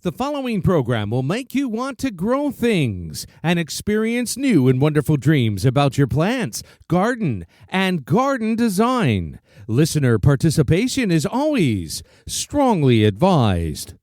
The following program will make you want to grow things and experience new and wonderful dreams about your plants, garden, and garden design. Listener participation is always strongly advised.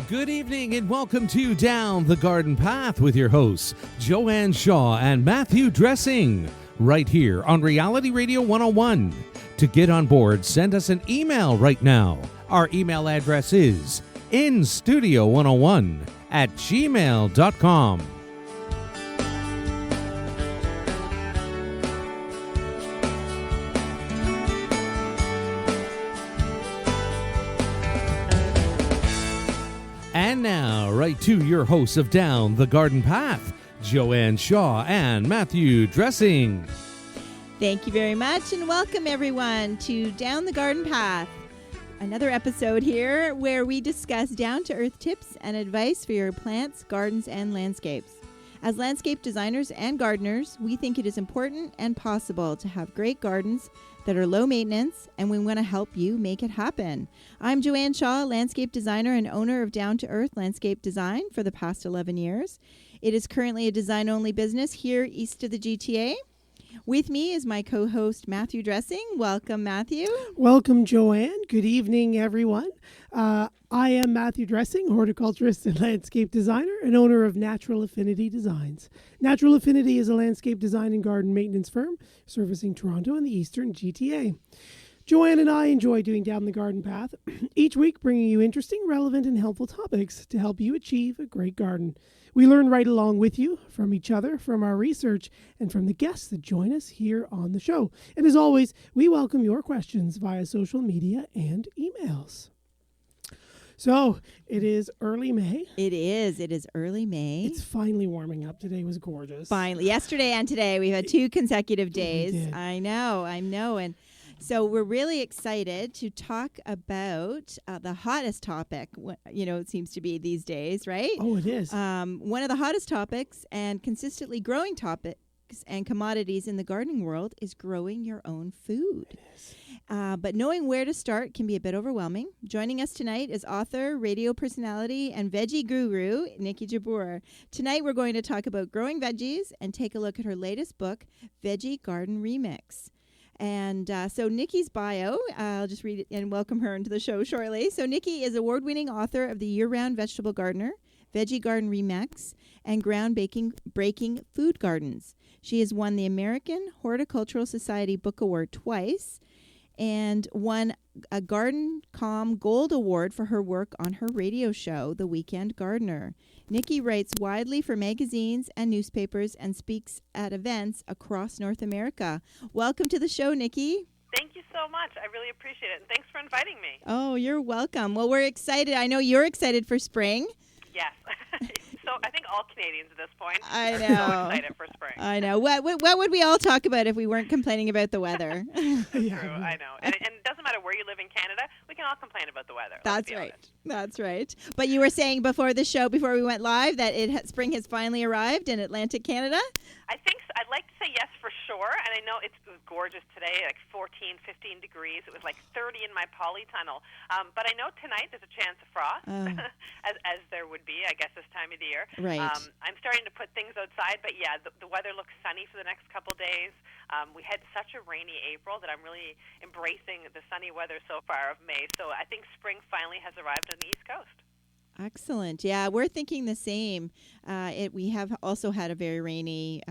Good evening and welcome to Down the Garden Path with your hosts, Joanne Shaw and Matthew Dressing, right here on Reality Radio 101. To get on board, send us an email right now. Our email address is instudio101@gmail.com. And now, right to your hosts of Down the Garden Path, Joanne Shaw and Matthew Dressing. Thank you very much, and welcome everyone to Down the Garden Path. Another episode here where we discuss down-to-earth tips and advice for your plants, gardens, and landscapes. As landscape designers and gardeners, we think it is important and possible to have great gardens that are low maintenance, and we want to help you make it happen. I'm Joanne Shaw, landscape designer and owner of Down to Earth Landscape Design for the past 11 years. It is currently a design-only business here east of the GTA. With me is my co-host, Matthew Dressing. Welcome, Matthew. Welcome, Joanne. Good evening, everyone. I am Matthew Dressing, horticulturist and landscape designer and owner of Natural Affinity Designs. Natural Affinity is a landscape design and garden maintenance firm servicing Toronto and the eastern GTA. Joanne and I enjoy doing Down the Garden Path, each week bringing you interesting, relevant, and helpful topics to help you achieve a great garden. We learn right along with you, from each other, from our research, and from the guests that join us here on the show. And as always, we welcome your questions via social media and emails. So, it is early May. It is early May. It's finally warming up. Today was gorgeous. Finally. Yesterday and today, we've had 2 consecutive days. We did. I know. And so we're really excited to talk about the hottest topic, it seems to be these days, right? Oh, it is. One of the hottest topics and consistently growing topics and commodities in the gardening world is growing your own food. It is. But knowing where to start can be a bit overwhelming. Joining us tonight is author, radio personality, and veggie guru, Niki Jabbour. Tonight we're going to talk about growing veggies and take a look at her latest book, Veggie Garden Remix. And so Niki's bio, I'll just read it and welcome her into the show shortly. So Niki is award-winning author of The Year-Round Vegetable Gardener, Veggie Garden Remix, and Ground-Breaking Food Gardens. She has won the American Horticultural Society Book Award twice and won a Garden.com Gold Award for her work on her radio show, The Weekend Gardener. Niki writes widely for magazines and newspapers and speaks at events across North America. Welcome to the show, Niki. Thank you so much. I really appreciate it. And thanks for inviting me. Oh, you're welcome. Well, we're excited. I know you're excited for spring. Yes. So I think all Canadians at this point I are know. so excited for spring. I know. What would we all talk about if we weren't complaining about the weather? True, I know. And it doesn't matter where you live in Canada, we can all complain about the weather. That's right. That's right. But you were saying before the show, before we went live, that spring has finally arrived in Atlantic Canada? I think so. I'd like to say yes for sure. And I know it was gorgeous today, like 14, 15 degrees. It was like 30 in my polytunnel. But I know tonight there's a chance of frost, as there would be, I guess, this time of the year. Right. I'm starting to put things outside, but yeah, the weather looks sunny for the next couple days. We had such a rainy April that I'm really embracing the sunny weather so far of May. So I think spring finally has arrived on the East Coast. Excellent. Yeah, we're thinking the same. We have also had a very rainy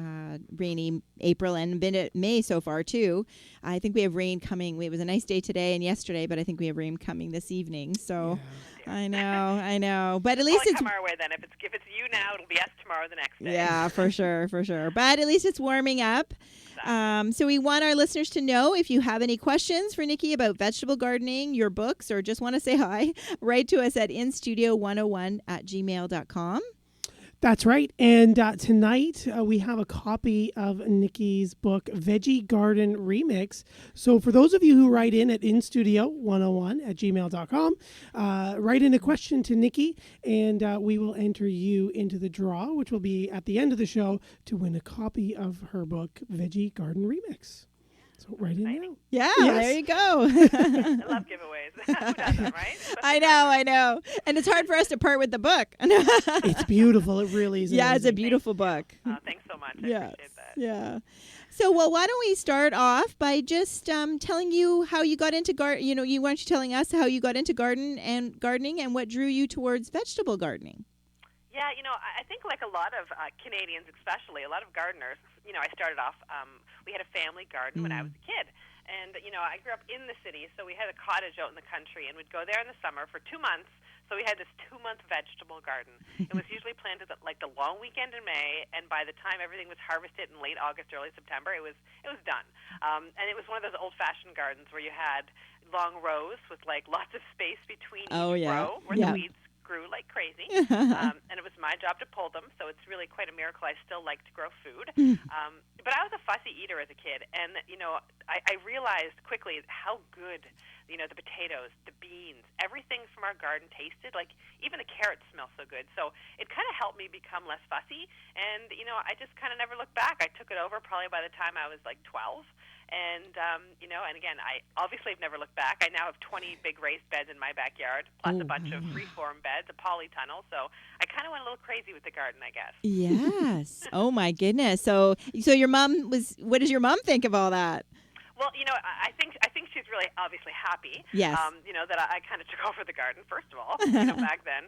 April and been at May so far too. I think we have rain coming. It was a nice day today and yesterday, but I think we have rain coming this evening. So I know. But at least it's come our way then. If it's you now, it'll be us tomorrow the next day. Yeah, for sure. But at least it's warming up. So we want our listeners to know, if you have any questions for Niki about vegetable gardening, your books, or just want to say hi, write to us at instudio101@gmail.com. That's right. And tonight we have a copy of Niki's book, Veggie Garden Remix. So for those of you who write in at instudio101@gmail.com, write in a question to Niki, and we will enter you into the draw, which will be at the end of the show, to win a copy of her book, Veggie Garden Remix. So write in now. Yeah, there you go. I love giveaways. Who doesn't, right? I know. And it's hard for us to part with the book. It's beautiful. It really is. Yeah, it's a beautiful book. Thanks so much. I appreciate that. Yeah. So, why don't we start off by just telling you how you got into weren't you telling us how you got into gardening and what drew you towards vegetable gardening? Yeah, I think like a lot of Canadians, especially, a lot of gardeners, I started off, we had a family garden when I was a kid. And, I grew up in the city, so we had a cottage out in the country, and we'd go there in the summer for 2 months. So we had this 2-month vegetable garden. It was usually planted like the long weekend in May, and by the time everything was harvested in late August, early September, it was done. And it was one of those old-fashioned gardens where you had long rows with like lots of space between each row where the weeds grew like crazy, and it was my job to pull them, so it's really quite a miracle I still like to grow food. But I was a fussy eater as a kid, and I realized quickly how good the potatoes, the beans, everything from our garden tasted. Like even the carrots smell so good. So it kind of helped me become less fussy, and I just kind of never looked back. I took it over probably by the time I was like 12. And, and again, I obviously have never looked back. I now have 20 big raised beds in my backyard, plus a bunch of freeform beds, a polytunnel. So I kind of went a little crazy with the garden, I guess. Yes. Oh, my goodness. So your mom what does your mom think of all that? Well, I think she's really obviously happy. Yes. That I kind of took over the garden first of all. Back then.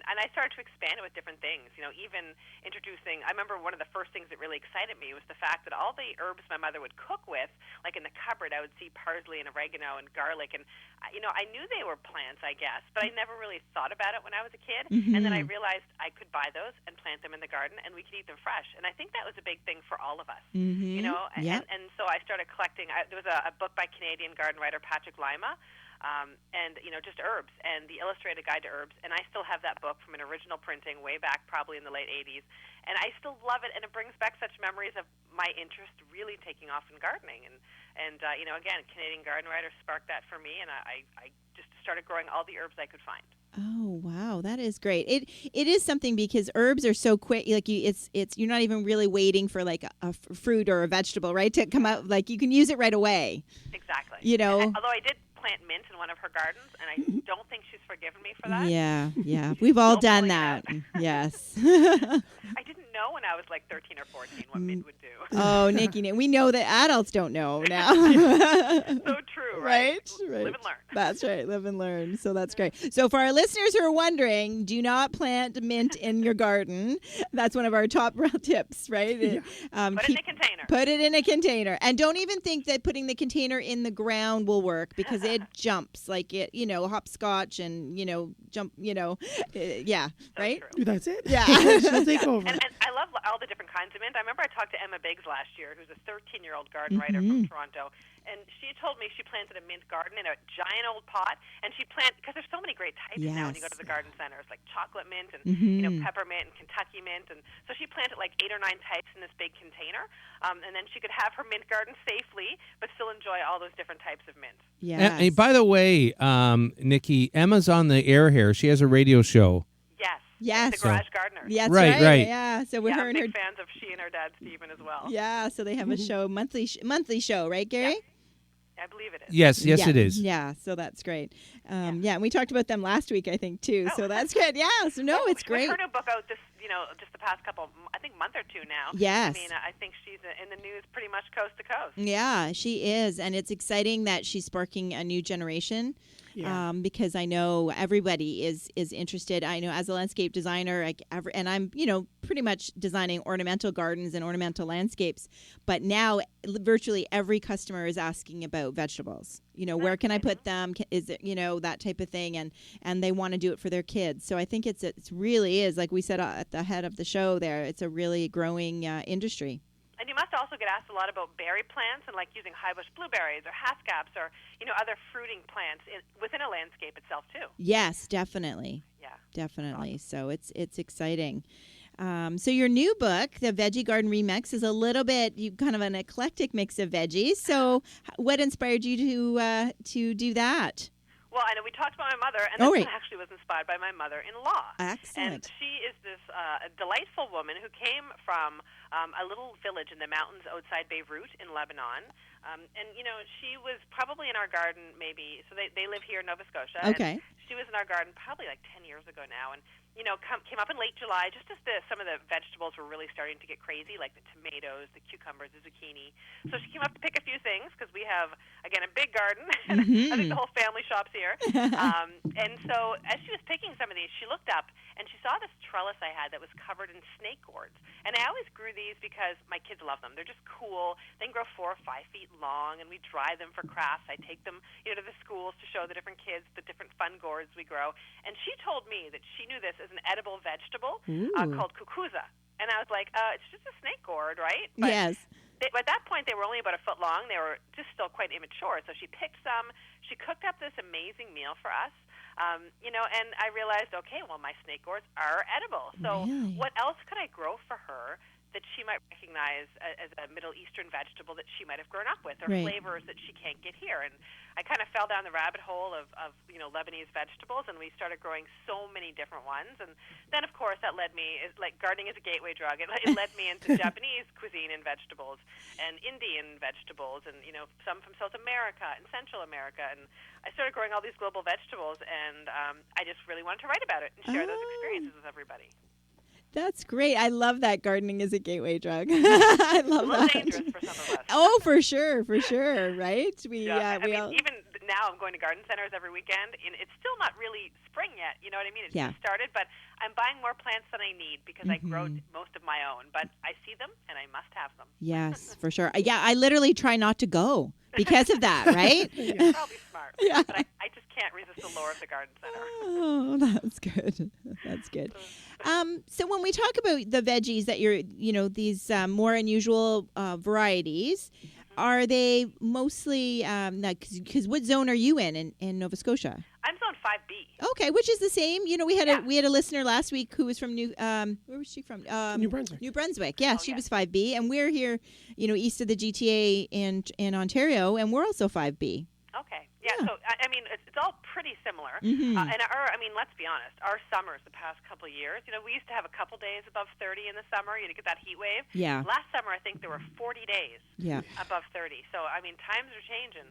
And I started to expand it with different things. Even introducing. I remember one of the first things that really excited me was the fact that all the herbs my mother would cook with, like in the cupboard, I would see parsley and oregano and garlic, and I knew they were plants, I guess, but I never really thought about it when I was a kid. And then I realized I could buy those and plant them in the garden, and we could eat them fresh. And I think that was a big thing for all of us. And so I started collecting. There was a book by Canadian garden writer Patrick Lima, and just herbs and the illustrated guide to herbs, and I still have that book from an original printing way back probably in the late 80s, and I still love it, and it brings back such memories of my interest really taking off in gardening, and again, Canadian garden writer sparked that for me, and I just started growing all the herbs I could find. Oh wow, that is great. It is something because herbs are so quick. Like you're not even really waiting for like a fruit or a vegetable, right, to come out. Like you can use it right away. Exactly. Although I did plant mint in one of her gardens, and I don't think she's forgiven me for that. Yeah. We've all done that. Yes. I didn't know when I was like 13 or 14 what mint would do. Oh, Niki, we know that adults don't know now. So true, right? Live and learn. That's right, live and learn. So that's great. So for our listeners who are wondering, do not plant mint in your garden. That's one of our top tips, right? Put it in a container. Put it in a container. And don't even think that putting the container in the ground will work because it jumps like it, hopscotch and, jump, yeah, so right? True. That's it. Yeah. She'll take over. And I love all the different kinds of mint. I remember I talked to Emma Biggs last year, who's a 13-year-old garden writer from Toronto, and she told me she planted a mint garden in a giant old pot, and she planted, because there's so many great types now when you go to the garden centers, like chocolate mint and peppermint and Kentucky mint, and so she planted like 8 or 9 types in this big container, and then she could have her mint garden safely, but still enjoy all those different types of mint. Yeah. And by the way, Niki, Emma's on the air here. She has a radio show. Yes. The Garage Gardeners. Yes, right. Yeah. So we're her and big fans of she and her dad Stephen as well. Yeah. So they have a show, monthly show, right, Gary? Yeah. I believe it is. Yes, it is. Yeah, so that's great. Yeah, and we talked about them last week, I think, too. So that's good. Yeah, so no, it's great. With her new book out this, just the past month or two now. Yes. I mean, I think she's in the news pretty much coast to coast. Yeah, she is. And it's exciting that she's sparking a new generation. Yeah. Because I know everybody is interested. I know as a landscape designer, and I'm, pretty much designing ornamental gardens and ornamental landscapes. But now virtually every customer is asking about vegetables. Where can I put them? Is it, that type of thing. And they want to do it for their kids. So I think it really is, like we said at the head of the show there, it's a really growing industry. And you must also get asked a lot about berry plants and like using high bush blueberries or haskaps or, other fruiting plants within a landscape itself too. Yes, definitely. Yeah. Definitely. Awesome. So it's exciting. So your new book, The Veggie Garden Remix, is a little bit kind of an eclectic mix of veggies. So what inspired you to do that? Well, I know we talked about my mother, and this one actually was inspired by my mother-in-law. Excellent. And she is this delightful woman who came from a little village in the mountains outside Beirut in Lebanon. And, she was probably in our garden maybe, so they live here in Nova Scotia. Okay. And she was in our garden probably like 10 years ago now. And, came up in late July just as some of the vegetables were really starting to get crazy, like the tomatoes, the cucumbers, the zucchini. So she came up to pick a few things because we have, again, a big garden. Mm-hmm. I think the whole family shops here. And so as she was picking some of these, she looked up and she saw this trellis I had that was covered in snake gourds. And I always grew these because my kids love them. They're just cool. They can grow 4 or 5 feet long, and we dry them for crafts. I take them, to the schools to show the different kids the different fun gourds we grow. And she told me that she knew this as an edible vegetable called kukuza. And I was like, it's just a snake gourd, right? But yes. At that point, they were only about a foot long. They were just still quite immature. So she picked some. She cooked up this amazing meal for us. And I realized, okay, well, my snake gourds are edible. So what else could I grow for her that she might recognize as a Middle Eastern vegetable that she might have grown up with, or flavors that she can't get here? And I kind of fell down the rabbit hole of Lebanese vegetables, and we started growing so many different ones. And then, of course, that led me, gardening is a gateway drug. It led me into Japanese cuisine and vegetables, and Indian vegetables, and some from South America and Central America. And I started growing all these global vegetables, and I just really wanted to write about it and share those experiences with everybody. That's great. I love that gardening is a gateway drug. I love that. It's a little dangerous for some of us. Oh, for sure, right? Even now I'm going to garden centers every weekend, and it's still not really spring yet. You know what I mean? It's just started, but I'm buying more plants than I need because I grow most of my own. But I see them, and I must have them. Yes, for sure. Yeah, I literally try not to go because of that, right? You're probably smart. Yeah. But I just can't resist the lure of the garden center. Oh, that's good. That's good. So when we talk about the veggies that you're, these more unusual varieties, are they mostly, because what zone are you in Nova Scotia? I'm zone 5B. Okay, which is the same. We had a listener last week who was from where was she from? New Brunswick. New Brunswick. Yes, she was 5B, and we're here, east of the GTA in Ontario, and we're also 5B. Okay. Yeah, so, it's all pretty similar. And let's be honest, our summers the past couple of years, we used to have a couple days above 30 in the summer. You get that heat wave. Yeah. Last summer, I think there were 40 days above 30. So, times are changing.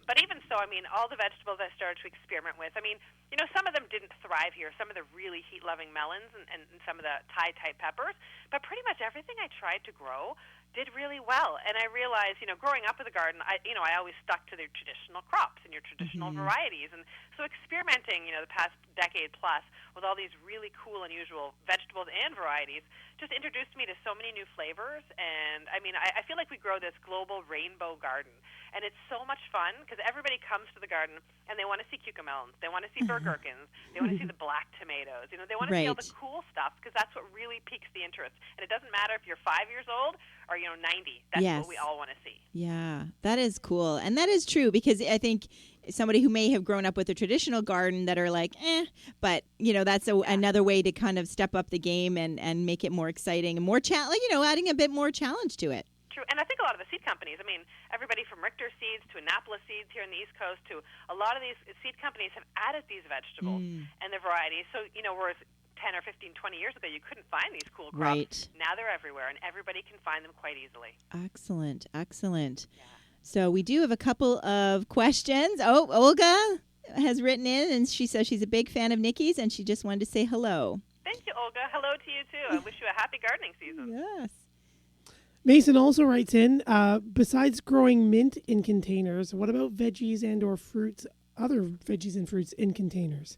But even so, all the vegetables I started to experiment with, some of them didn't thrive here. Some of the really heat-loving melons and some of the Thai-type peppers. But pretty much everything I tried to grow did really well. And I realized, growing up with a garden, I always stuck to their traditional crops and your traditional varieties. And so experimenting, the past decade plus with all these really cool, unusual vegetables and varieties just introduced me to so many new flavors. And I feel like we grow this global rainbow garden. And it's so much fun because everybody comes to the garden and they want to see cucumbers, they want to see gherkins, they want to see the black tomatoes. They want to see all the cool stuff because that's what really piques the interest. And it doesn't matter if you're 5 years old or 90. That's what we all want to see. Yeah, that is cool. And that is true because I think somebody who may have grown up with a traditional garden that are like, but, that's another way to kind of step up the game and make it more exciting and more adding a bit more challenge to it. True, and I think a lot of the seed companies, everybody from Richter Seeds to Annapolis Seeds here on the East Coast to a lot of these seed companies have added these vegetables and their varieties. So, whereas 10 or 15, 20 years ago, you couldn't find these cool crops. Right. Now they're everywhere, and everybody can find them quite easily. Excellent. Yeah. So we do have a couple of questions. Oh, Olga, has written in, and she says she's a big fan of Niki's, and she just wanted to say hello. Thank you, Olga. Hello to you, too. I wish you a happy gardening season. Yes. Mason also writes in, besides growing mint in containers, what about veggies and or fruits, other veggies and fruits in containers?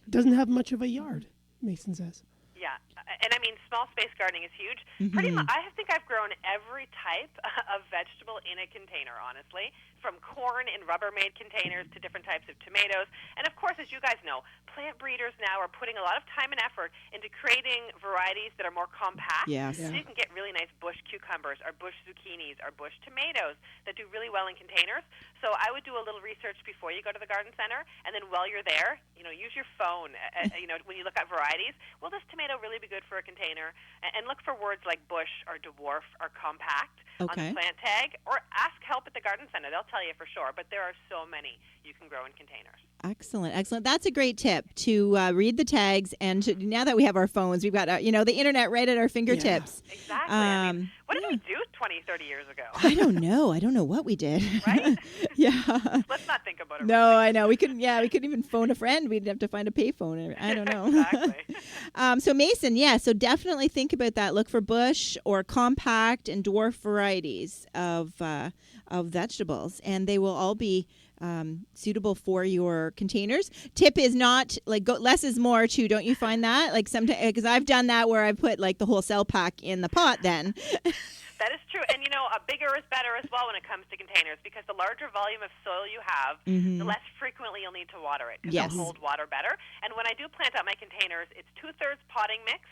Doesn't have much of a yard, Mason says. Yeah, and I mean, small space gardening is huge. Pretty much, I think I've grown every type of vegetable in a container, honestly, from corn in Rubbermaid containers to different types of tomatoes. And of course, as you guys know, plant breeders now are putting a lot of time and effort into creating varieties that are more compact. Yes. So you can get really nice bush cucumbers or bush zucchinis or bush tomatoes that do really well in containers. So I would do a little research before you go to the garden center, and then while you're there, use your phone, when you look at varieties. Will this tomato really be good for a container? And look for words like bush or dwarf or compact on the plant tag, or ask help at the garden center. They'll tell you for sure, but there are so many you can grow in containers. Excellent. That's a great tip to read the tags, and now that we have our phones, we've got the internet right at our fingertips. Yeah. Exactly. What did we do 20, 30 years ago? I don't know what we did. Right? Yeah. Let's not think about it. No, I know. We couldn't even phone a friend. We'd have to find a payphone. I don't know. Exactly. So Mason, so definitely think about that. Look for bush or compact and dwarf varieties of vegetables, and they will all be suitable for your containers. Tip is not less is more too. Don't you find that? Like sometimes, because I've done that where I put the whole cell pack in the pot then. That is true. And, a bigger is better as well when it comes to containers, because the larger volume of soil you have, the less frequently you'll need to water it, because it'll hold water better. And when I do plant out my containers, it's 2/3 potting mix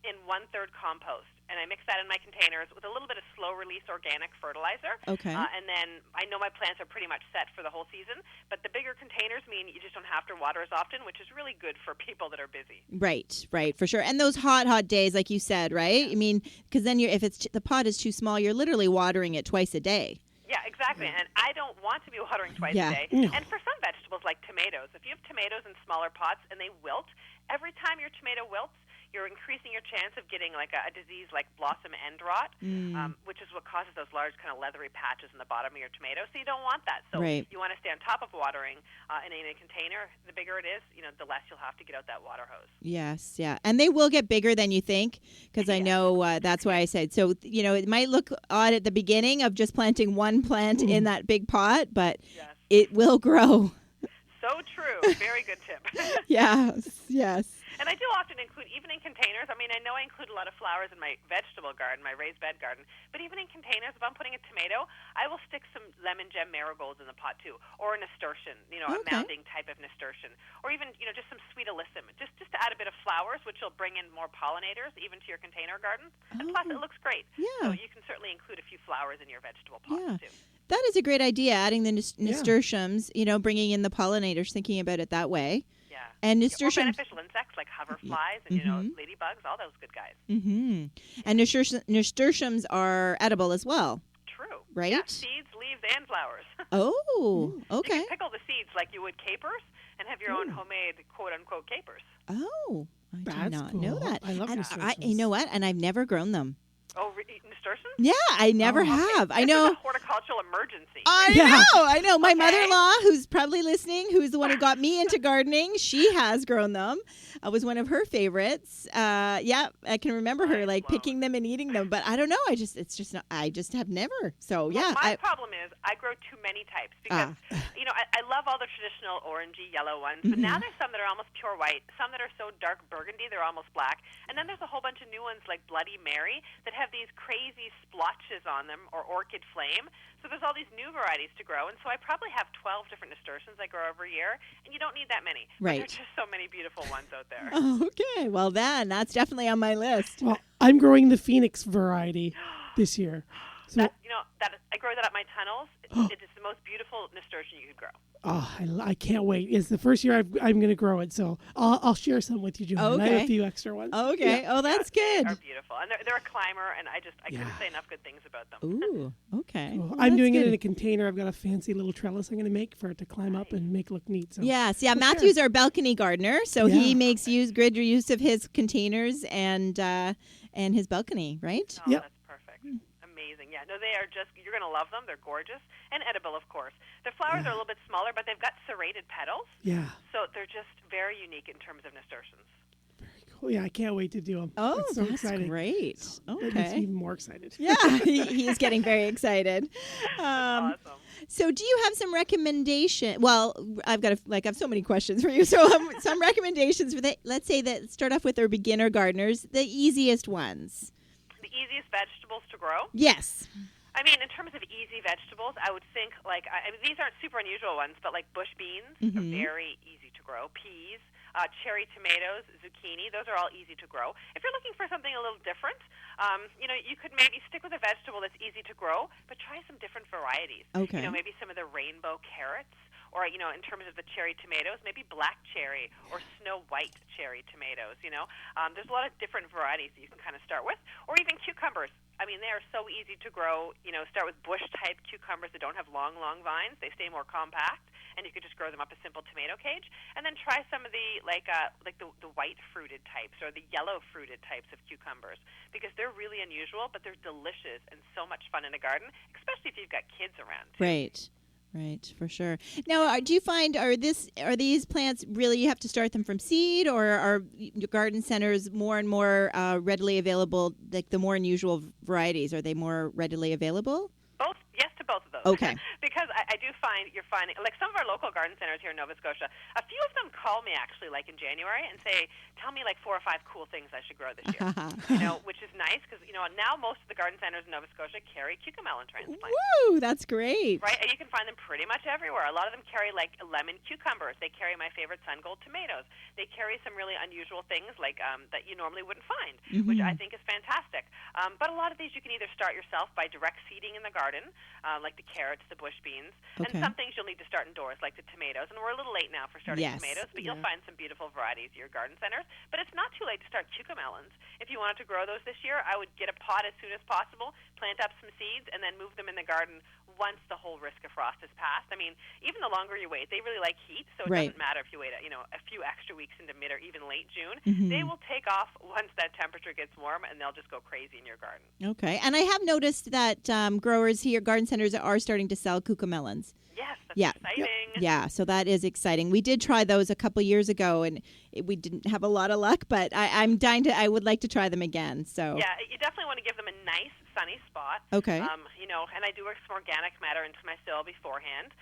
in 1/3 compost. And I mix that in my containers with a little bit of slow-release organic fertilizer. Okay. And then I know my plants are pretty much set for the whole season, but the bigger containers mean you just don't have to water as often, which is really good for people that are busy. Right, for sure. And those hot days, like you said, right? I mean, because then if the pot is too small, you're literally watering it twice a day. Yeah, exactly. And I don't want to be watering twice a day. No. And for some vegetables like tomatoes, if you have tomatoes in smaller pots and they wilt, every time your tomato wilts, you're increasing your chance of getting a disease like blossom end rot, which is what causes those large kind of leathery patches in the bottom of your tomato. So you don't want that. So you want to stay on top of watering in a container. The bigger it is, the less you'll have to get out that water hose. Yes, yeah. And they will get bigger than you think, because I know that's why I said. So, it might look odd at the beginning of just planting one plant in that big pot, but it will grow. So true. Very good tip. Yes. And I do often include, even in containers, I know I include a lot of flowers in my vegetable garden, my raised bed garden, but even in containers, if I'm putting a tomato, I will stick some lemon gem marigolds in the pot too, or a nasturtium, a mounding type of nasturtium, or even, just some sweet alyssum, just to add a bit of flowers, which will bring in more pollinators, even to your container gardens. And plus, it looks great. Yeah. So you can certainly include a few flowers in your vegetable pots too. That is a great idea, adding the nasturtiums, bringing in the pollinators, thinking about it that way. Yeah. And Or nasturtiums. beneficial insects like hoverflies and, ladybugs, all those good guys. Mm-hmm. And nasturtiums are edible as well. True. Right? Yeah, seeds, leaves, and flowers. Oh, okay. You can pickle the seeds like you would capers and have your own homemade quote-unquote capers. Oh, I did That's not cool. know that. I love And nasturtiums. you know what? And I've never grown them. Oh, nasturtiums? Yeah, I never have. I This know. is a horticultural emergency. I know. My Okay. mother-in-law, who's probably listening, who's the one who got me into gardening, she has grown them. It was one of her favorites. I can remember her picking them and eating them, but I don't know. I just have never. So yeah. Well, my problem is I grow too many types because I love all the traditional orangey yellow ones, but now there's some that are almost pure white, some that are so dark burgundy they're almost black, and then there's a whole bunch of new ones like Bloody Mary that have these crazy splotches on them, or Orchid Flame. So there's all these new varieties to grow, and so I probably have 12 different nasturtiums I grow every year, and you don't need that many. Right. But there's just so many beautiful ones out there. Okay. Well, then that's definitely on my list. Well, I'm growing the Phoenix variety this year. So I grow that up my tunnels. It is the most beautiful nasturtium you could grow. I can't wait. It's the first year I'm going to grow it, so I'll share some with you, Joanne. I have a few extra ones. Okay. Yeah. Oh, that's good. They are beautiful, and they're a climber, and I couldn't say enough good things about them. Ooh. Okay. Cool. Well, I'm doing good. it in a container. I've got a fancy little trellis I'm going to make for it to climb up and make look neat. So. Yes. Yeah. Matthew's our balcony gardener, so he makes good use of his containers and his balcony, right? Oh, Yep. That's perfect. amazing. Yeah, no, they are just, you're going to love them. They're gorgeous and edible, of course. The flowers are a little bit smaller, but they've got serrated petals. Yeah. So they're just very unique in terms of nasturtiums. Cool. Yeah, I can't wait to do them. Oh, that's so that's exciting. Great. That makes me Okay. even more excited. Yeah, he's getting very excited. Awesome. So, do you have some recommendation? Well, I have so many questions for you. So, some recommendations for let's say that start off with our beginner gardeners, the easiest ones. The easiest vegetables to grow? Yes. I mean, in terms of easy vegetables, I would think these aren't super unusual ones, but like bush beans are very easy to grow. Peas, cherry tomatoes, zucchini, those are all easy to grow. If you're looking for something a little different, you could maybe stick with a vegetable that's easy to grow, but try some different varieties. Okay. Maybe some of the rainbow carrots, or, in terms of the cherry tomatoes, maybe black cherry or snow white cherry tomatoes, There's a lot of different varieties that you can kind of start with, or even cucumbers. I mean, they are so easy to grow. Start with bush-type cucumbers that don't have long vines. They stay more compact, and you could just grow them up a simple tomato cage. And then try some of the the white-fruited types or the yellow-fruited types of cucumbers, because they're really unusual, but they're delicious and so much fun in a garden, especially if you've got kids around. Right, for sure. Now, do you find are these plants really you have to start them from seed, or are your garden centers more and more readily available? Like the more unusual varieties, are they more readily available? Both, yes to both of those. Okay. Because I do find you're finding, like some of our local garden centers here in Nova Scotia, a few of them call me actually like in January and say, tell me like 4 or 5 cool things I should grow this year. Which is nice because, now most of the garden centers in Nova Scotia carry cucamelon transplants. Woo, that's great. Right, and you can find them pretty much everywhere. A lot of them carry like lemon cucumbers. They carry my favorite sun gold tomatoes. They carry some really unusual things like that you normally wouldn't find, which I think is fantastic. But a lot of these you can either start yourself by direct seeding in the garden, like the carrots, the bush beans, and some things you'll need to start indoors, like the tomatoes. And we're a little late now for starting tomatoes, but you'll find some beautiful varieties at your garden centers. But it's not too late to start cucamelons. If you wanted to grow those this year, I would get a pot as soon as possible, plant up some seeds, and then move them in the garden once the whole risk of frost has passed. I mean, even the longer you wait, they really like heat, so it doesn't matter if you wait a few extra weeks into mid or even late June. They will take off once that temperature gets warm, and they'll just go crazy in your garden. Okay, and I have noticed that growers here, garden centers, are starting to sell cucamelons. Yes, that's exciting. Yeah, so that is exciting. We did try those a couple years ago, and we didn't have a lot of luck, but I'm dying to. I would like to try them again. So yeah, you definitely want to give them a nice sunny spot. Okay. And I do work some organic matter into my soil beforehand.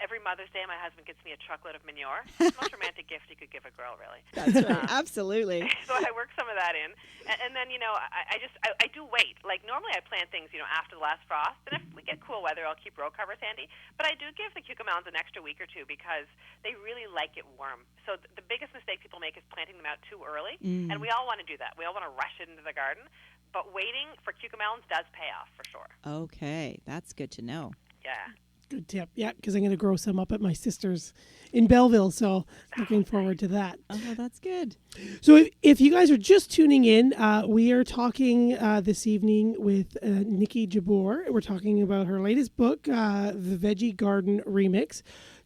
Every Mother's Day, my husband gets me a truckload of manure. It's the most romantic gift you could give a girl, really. That's right. Absolutely. So I work some of that in. And then, I do wait. Like, normally I plant things, after the last frost. And if we get cool weather, I'll keep row covers handy. But I do give the cucamelons an extra week or two because they really like it warm. So the biggest mistake people make is planting them out too early. And we all want to do that. We all want to rush it into the garden. But waiting for cucamelons does pay off for sure. Okay. That's good to know. Yeah. Good tip. Yeah, because I'm going to grow some up at my sister's in Belleville, so looking forward to that. Oh, that's good. So if you guys are just tuning in, we are talking this evening with Niki Jabbour. We're talking about her latest book, The Veggie Garden Remix.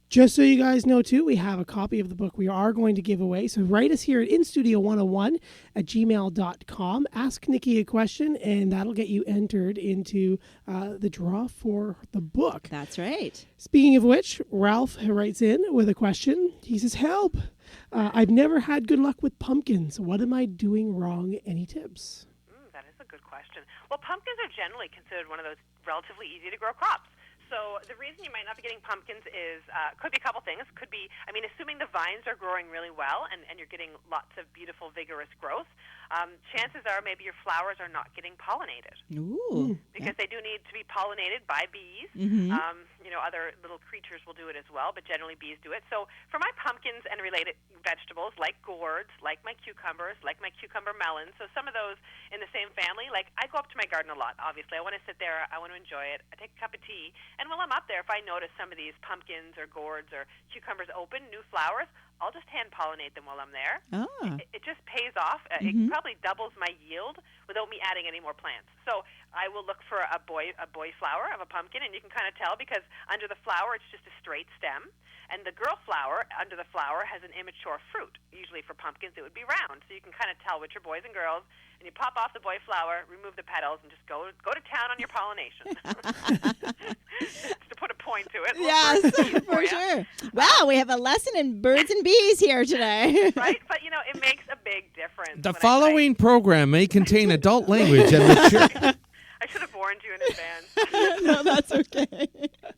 Just so you guys know, too, we have a copy of the book we are going to give away. So write us here at instudio101@gmail.com. Ask Niki a question, and that'll get you entered into the draw for the book. That's right. Speaking of which, Ralph writes in with a question. He says, help. I've never had good luck with pumpkins. What am I doing wrong? Any tips? That is a good question. Well, pumpkins are generally considered one of those relatively easy to grow crops. So the reason you might not be getting pumpkins is could be a couple things. Could be, assuming the vines are growing really well and you're getting lots of beautiful, vigorous growth, chances are maybe your flowers are not getting pollinated. Ooh. Because they do need to be pollinated by bees. Other little creatures will do it as well, but generally bees do it. So for my pumpkins and related vegetables, like gourds, like my cucumbers, like my cucumber melons, so some of those in the same family, like I go up to my garden a lot, obviously. I want to sit there. I want to enjoy it. I take a cup of tea. And while I'm up there, if I notice some of these pumpkins or gourds or cucumbers open, new flowers, I'll just hand pollinate them while I'm there. Oh. It just pays off. It probably doubles my yield without me adding any more plants. So I will look for a boy flower of a pumpkin, and you can kind of tell because under the flower it's just a straight stem. And the girl flower, under the flower, has an immature fruit. Usually for pumpkins, it would be round. So you can kind of tell which are boys and girls. And you pop off the boy flower, remove the petals, and just go to town on your pollination. Just to put a point to it. Yes, for sure. Wow, we have a lesson in birds and bees here today. Right? But, it makes a big difference. The following program may contain adult language and mature... I should have warned you in advance. No, that's okay.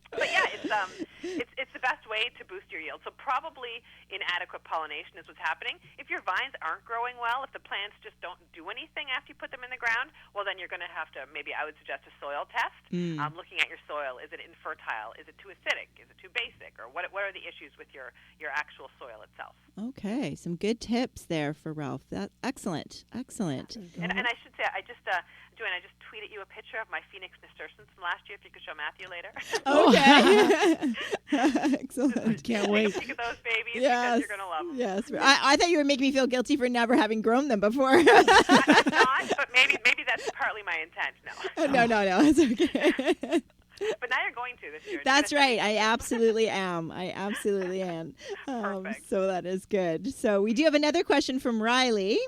But yeah, it's the best way to boost your yield. So probably inadequate pollination is what's happening. If your vines aren't growing well, if the plants just don't do anything after you put them in the ground, well, then you're going to have to, maybe I would suggest a soil test. Looking at your soil, is it infertile? Is it too acidic? Is it too basic? Or what are the issues with your actual soil itself? Okay, some good tips there for Ralph. That's excellent. And I should say, Joanne, I just tweeted you a picture of my Phoenix nasturtiums from last year. If you could show Matthew later. Okay. Excellent. I can't wait. Take a peek at those babies Yes. because you're going to love them. Yes. I thought you would make me feel guilty for never having grown them before. I'm not, but maybe that's partly my intent. No. No. It's okay. But now you're going to this year. That's right. I absolutely am. Perfect. So that is good. So we do have another question from Riley.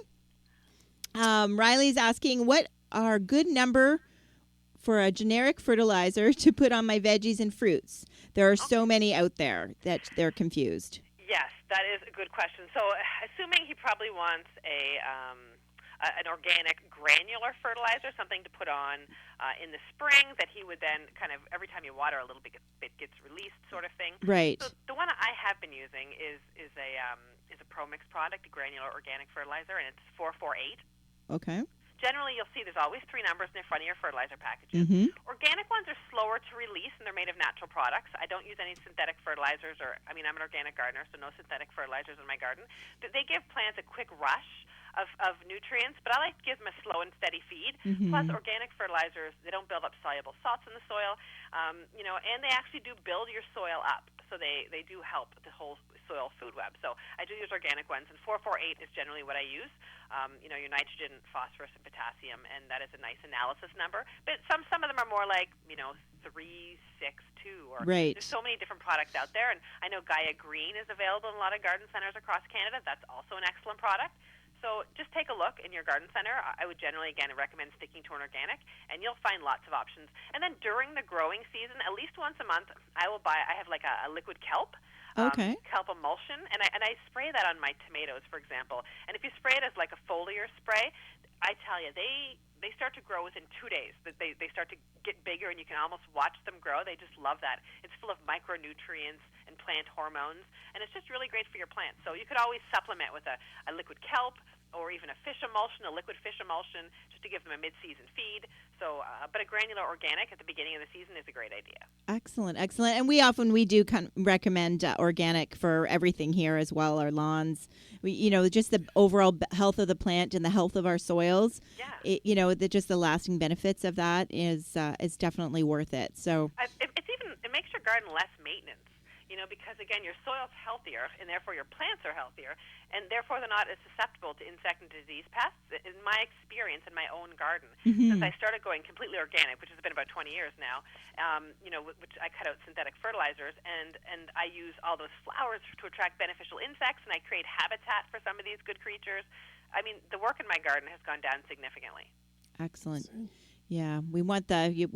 Riley's asking, what are a good number for a generic fertilizer to put on my veggies and fruits? There are so many out there that they're confused. Yes, that is a good question. So assuming he probably wants an organic granular fertilizer, something to put on in the spring that he would then kind of, every time you water, a little bit gets released sort of thing. Right. So the one I have been using is a ProMix product, a granular organic fertilizer, and it's 448. Okay. Generally, you'll see there's always 3 numbers in the front of your fertilizer packages. Organic ones are slower to release, and they're made of natural products. I don't use any synthetic fertilizers, I'm an organic gardener, so no synthetic fertilizers in my garden. They give plants a quick rush of nutrients, but I like to give them a slow and steady feed. Plus, organic fertilizers, they don't build up soluble salts in the soil, and they actually do build your soil up. So they do help the whole soil food web. So I do use organic ones, and 448 is generally what I use. Your nitrogen, phosphorus, and potassium, and that is a nice analysis number. But some of them are more like 3, 6, 2, or right. There's so many different products out there. And I know Gaia Green is available in a lot of garden centers across Canada. That's also an excellent product. So just take a look in your garden center. I would generally, again, recommend sticking to an organic, and you'll find lots of options. And then during the growing season, at least once a month, I have like a liquid kelp. Kelp emulsion, and I spray that on my tomatoes, for example. And if you spray it as like a foliar spray, I tell you, they start to grow within 2 days. They start to get bigger, and you can almost watch them grow. They just love that. It's full of micronutrients and plant hormones, and it's just really great for your plants. So you could always supplement with a liquid kelp, or even a fish emulsion, a liquid fish emulsion, just to give them a mid-season feed. So, but a granular organic at the beginning of the season is a great idea. Excellent. And we do recommend organic for everything here as well. Our lawns, just the overall health of the plant and the health of our soils. Yeah. Just the lasting benefits of that is definitely worth it. So it makes your garden less maintenance. Because, again, your soil's healthier, and therefore your plants are healthier, and therefore they're not as susceptible to insect and disease pests. In my experience in my own garden, since I started going completely organic, which has been about 20 years now, which I cut out synthetic fertilizers, and I use all those flowers to attract beneficial insects, and I create habitat for some of these good creatures. I mean, the work in my garden has gone down significantly. Excellent. Yeah, we want the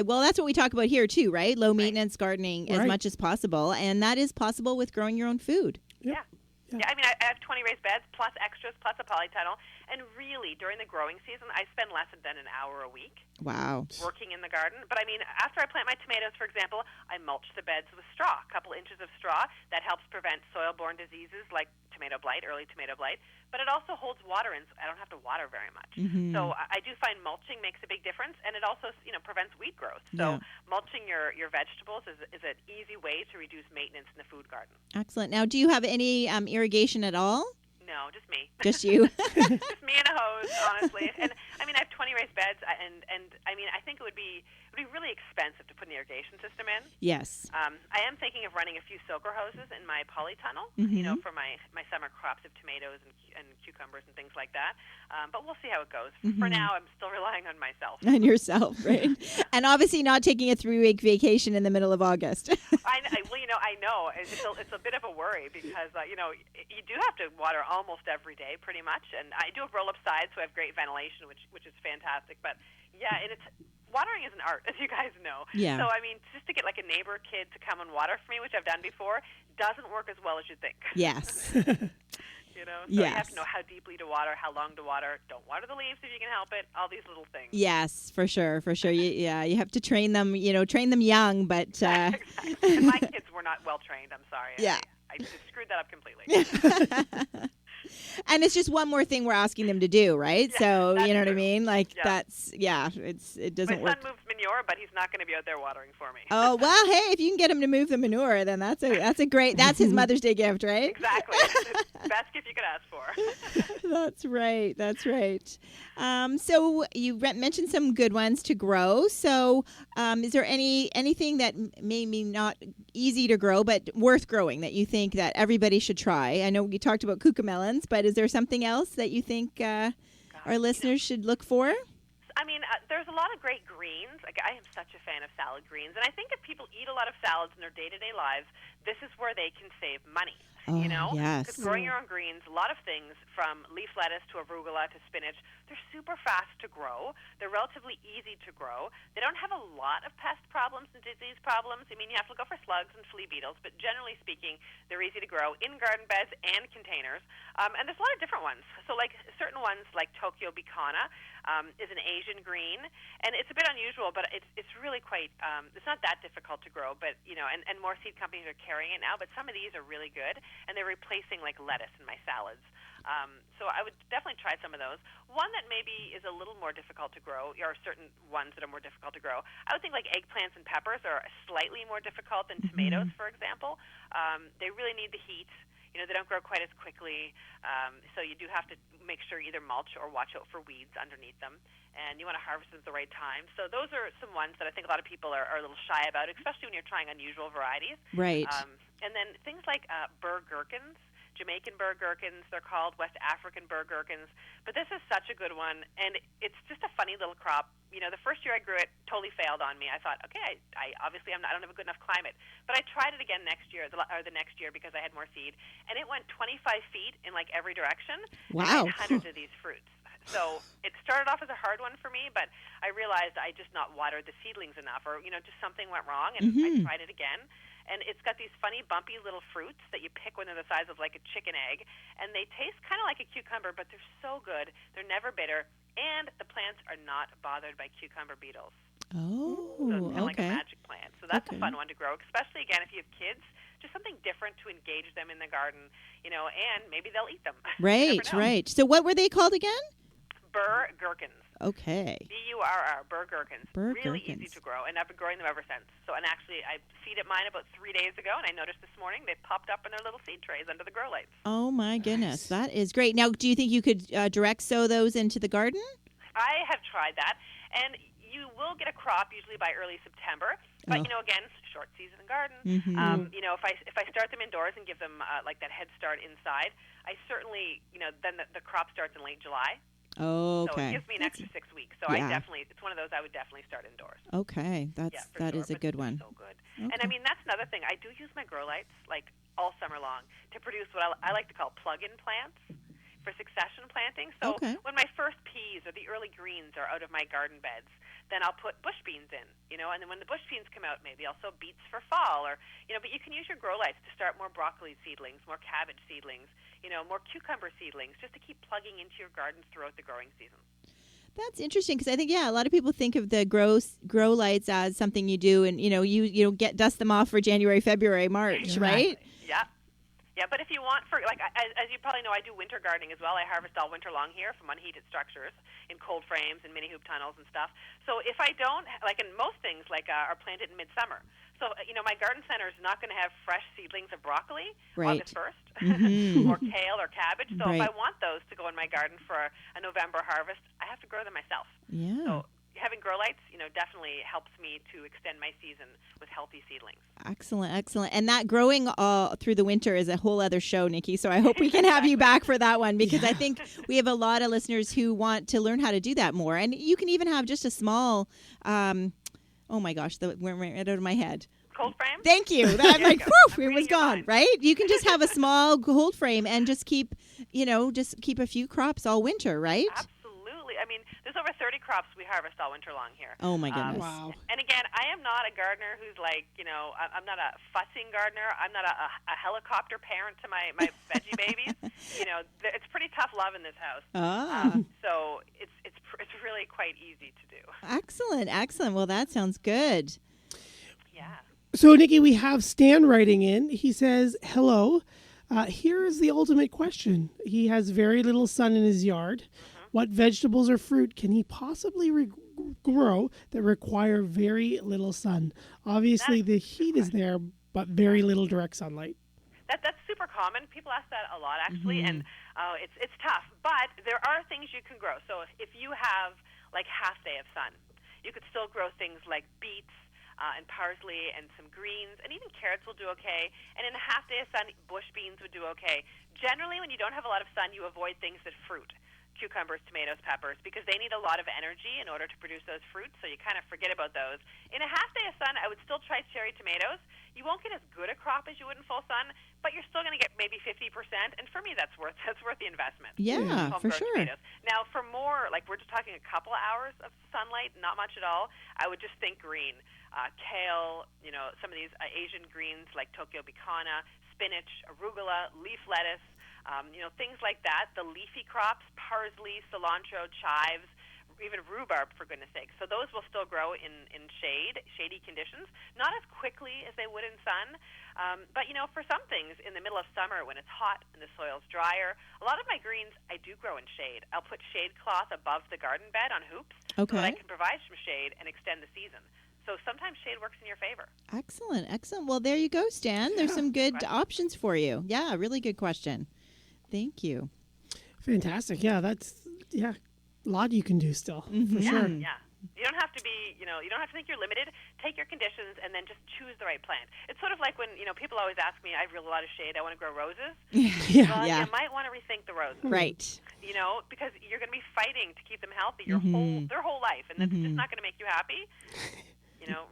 well, that's what we talk about here too, right? Low maintenance gardening as much as possible, and that is possible with growing your own food. Yeah. Yeah, I mean, I have 20 raised beds, plus extras, plus a polytunnel. And really, during the growing season, I spend less than an hour a week working in the garden. But, I mean, after I plant my tomatoes, for example, I mulch the beds with straw, a couple inches of straw. That helps prevent soil-borne diseases like tomato blight, early tomato blight. But it also holds water in, so I don't have to water very much. So I do find mulching makes a big difference, and it also, prevents weed growth. So mulching your vegetables is an easy way to reduce maintenance in the food garden. Excellent. Now, do you have any irrigation at all? No, just me. Just you? Just me and a hose, honestly. And, I mean, I have 20 raised beds. and I mean, I think it would be really expensive to put an irrigation system in. Yes. I am thinking of running a few soaker hoses in my polytunnel, for my summer crops of tomatoes and cucumbers and things like that. But we'll see how it goes. For now, I'm still relying on myself. On yourself, right? And obviously not taking a 3-week vacation in the middle of August. I know. It's a bit of a worry because, you do have to water almost every day pretty much. And I do have roll-up sides, so I have great ventilation, which is fantastic. But, yeah, and watering is an art, as you guys know. Yeah. So, I mean, just to get like a neighbor kid to come and water for me, which I've done before, doesn't work as well as you think. Yes. So you have to know how deeply to water, how long to water. Don't water the leaves if you can help it. All these little things. Yes, for sure. You have to train them. Train them young, but exactly. And my kids were not well trained. I'm sorry. Yeah. I just screwed that up completely. And it's just one more thing we're asking them to do, right? Yeah, so you know what true. I mean? Like Yeah. it doesn't My work. son moves manure, but he's not going to be out there watering for me. Oh well, hey, if you can get him to move the manure, then that's his Mother's Day gift, right? Exactly. Best gift you could ask for. That's right. So you mentioned some good ones to grow. So is there anything that may be not easy to grow but worth growing that you think that everybody should try? I know we talked about cucamelons, but is there something else that you think our listeners should look for? I mean, there's a lot of great greens. Like, I am such a fan of salad greens. And I think if people eat a lot of salads in their day-to-day lives, this is where they can save money. Yes. Because growing your own greens, a lot of things from leaf lettuce to arugula to spinach, they're super fast to grow. They're relatively easy to grow. They don't have a lot of pest problems and disease problems. I mean, you have to look out for slugs and flea beetles, but generally speaking, they're easy to grow in garden beds and containers. And there's a lot of different ones. So like certain ones like Tokyo Bicana is an Asian green, and it's a bit unusual, but it's really quite, it's not that difficult to grow, but, and more seed companies are carrying it now, but some of these are really good. And they're replacing like lettuce in my salads. So I would definitely try some of those. One that maybe is a little more difficult to grow, or certain ones that are more difficult to grow, I would think like eggplants and peppers are slightly more difficult than tomatoes, for example. They really need the heat. They don't grow quite as quickly. So you do have to make sure either mulch or watch out for weeds underneath them. And you want to harvest them at the right time. So those are some ones that I think a lot of people are a little shy about, especially when you're trying unusual varieties. Right. And then things like burr gherkins, Jamaican burr gherkins, they're called West African burr gherkins. But this is such a good one, and it's just a funny little crop. The first year I grew it, totally failed on me. I thought, okay, I obviously I don't have a good enough climate. But I tried it again next year, the next year, because I had more seed, and it went 25 feet in like every direction. Wow. And hundreds of these fruits. So it started off as a hard one for me, but I realized I just not watered the seedlings enough, or just something went wrong, and I tried it again. And it's got these funny, bumpy little fruits that you pick when they're the size of like a chicken egg, and they taste kind of like a cucumber, but they're so good. They're never bitter, and the plants are not bothered by cucumber beetles. Oh, so it's kind of like a okay. magic plant. So that's a fun one to grow, especially again if you have kids. Just something different to engage them in the garden, and maybe they'll eat them. Right. So what were they called again? Burr gherkins. Okay. B-U-R-R, burr gherkins. Really gherkins. easy to grow, and I've been growing them ever since. So, and actually, I seeded mine about 3 days ago, and I noticed this morning they popped up in their little seed trays under the grow lights. Oh my goodness, that is great. Now, do you think you could direct sow those into the garden? I have tried that, and you will get a crop usually by early September. But again, short season in garden. If I start them indoors and give them like that head start inside, I certainly then the crop starts in late July. Oh, okay. So it gives me an extra 6 weeks. So Yeah. it's one of those I would definitely start indoors. Okay, that is a but good it's one. So good. And I mean, that's another thing. I do use my grow lights like all summer long to produce what I like to call plug-in plants for succession planting. So Okay. when my first peas or the early greens are out of my garden beds, then I'll put bush beans in, and then when the bush beans come out, maybe I'll sow beets for fall, or, but you can use your grow lights to start more broccoli seedlings, more cabbage seedlings, more cucumber seedlings, just to keep plugging into your gardens throughout the growing season. That's interesting because I think a lot of people think of the grow lights as something you do, and you dust them off for January, February, March, right? Yeah. Yeah, but if you want, as you probably know, I do winter gardening as well. I harvest all winter long here from unheated structures in cold frames and mini hoop tunnels and stuff. So if I don't, in most things, are planted in midsummer. So, my garden center is not going to have fresh seedlings of broccoli August 1st or kale or cabbage. So if I want those to go in my garden for a November harvest, I have to grow them myself. Yeah. So having grow lights, definitely helps me to extend my season with healthy seedlings. Excellent. And that growing through the winter is a whole other show, Niki. So I hope we can have you back for that one, because I think we have a lot of listeners who want to learn how to do that more. And you can even have just a small, oh my gosh, that went right out of my head. Cold frame? Thank you. I'm like, whew, it was gone, right? You can just have a small cold frame and just keep a few crops all winter, right? Absolutely. I mean, there's over 30 crops we harvest all winter long here. Oh, my goodness. Wow. And again, I am not a gardener who's I'm not a fussing gardener. I'm not a helicopter parent to my veggie babies. It's pretty tough love in this house. So it's really quite easy to do. Excellent. Well, that sounds good. Yeah. So, Niki, we have Stan writing in. He says, hello. Here is the ultimate question. He has very little sun in his yard. Mm-hmm. What vegetables or fruit can he possibly grow that require very little sun? Obviously, the heat is there, but very little direct sunlight. That's super common. People ask that a lot, actually, and it's tough. But there are things you can grow. So if you have, half day of sun, you could still grow things like beets, and parsley and some greens, and even carrots will do okay. And in a half day of sun, bush beans would do okay. Generally, when you don't have a lot of sun, you avoid things that fruit. Cucumbers, tomatoes, peppers, because they need a lot of energy in order to produce those fruits, so you kind of forget about those. In a half day of sun, I would still try cherry tomatoes. You won't get as good a crop as you would in full sun, but you're still going to get maybe 50%, and for me, that's worth the investment. Yeah, for sure. Tomatoes. Now, for more, we're just talking a couple hours of sunlight, not much at all, I would just think green. Kale, some of these Asian greens like Tokyo Bicana, spinach, arugula, leaf lettuce, things like that. The leafy crops, parsley, cilantro, chives, even rhubarb, for goodness sake. So those will still grow in shady conditions, not as quickly as they would in sun. But, for some things in the middle of summer when it's hot and the soil's drier, a lot of my greens I do grow in shade. I'll put shade cloth above the garden bed on hoops so that I can provide some shade and extend the season. So sometimes shade works in your favor. Excellent. Well, there you go, Stan. There's some good options for you. Yeah, really good question. Thank you. Fantastic. Yeah, a lot you can do still, for sure. Yeah. You don't have to be, you don't have to think you're limited. Take your conditions and then just choose the right plant. It's sort of like when, people always ask me, I have a lot of shade, I want to grow roses. You might want to rethink the roses. Right. Because you're going to be fighting to keep them healthy their whole life, and that's just not going to make you happy.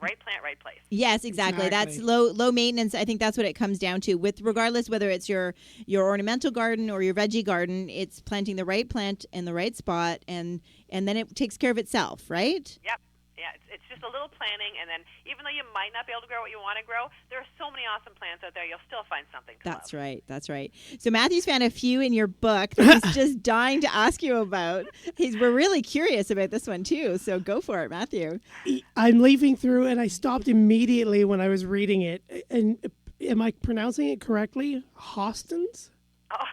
Right plant, right place. Yes, exactly. That's low maintenance. I think that's what it comes down to. Regardless whether it's your ornamental garden or your veggie garden, it's planting the right plant in the right spot, and then it takes care of itself, right? Yep. Yeah, it's just a little planning, and then even though you might not be able to grow what you want to grow, there are so many awesome plants out there, you'll still find something to love. That's right. So Matthew's found a few in your book that he's just dying to ask you about. We're really curious about this one, too, so go for it, Matthew. I'm leafing through, and I stopped immediately when I was reading it. And am I pronouncing it correctly? Hostens? Oh,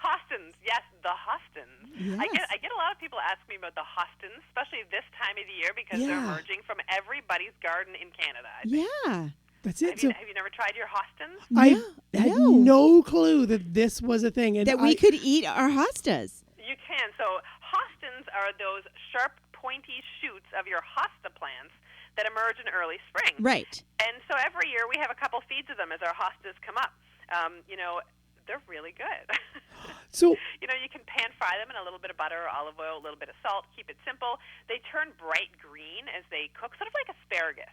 Hostens, yes, the Hostens. Yes. I get a lot of people ask me about the Hostens, especially this time of the year, because they're emerging from everybody's garden in Canada. Yeah. That's it. Have you never tried your Hostens? I had no clue that this was a thing. And that we could eat our hostas. You can. So Hostens are those sharp, pointy shoots of your hosta plants that emerge in early spring. Right. And so every year we have a couple feeds of them as our hostas come up. They're really good. So you can pan fry them in a little bit of butter, olive oil, a little bit of salt. Keep it simple. They turn bright green as they cook, sort of like asparagus.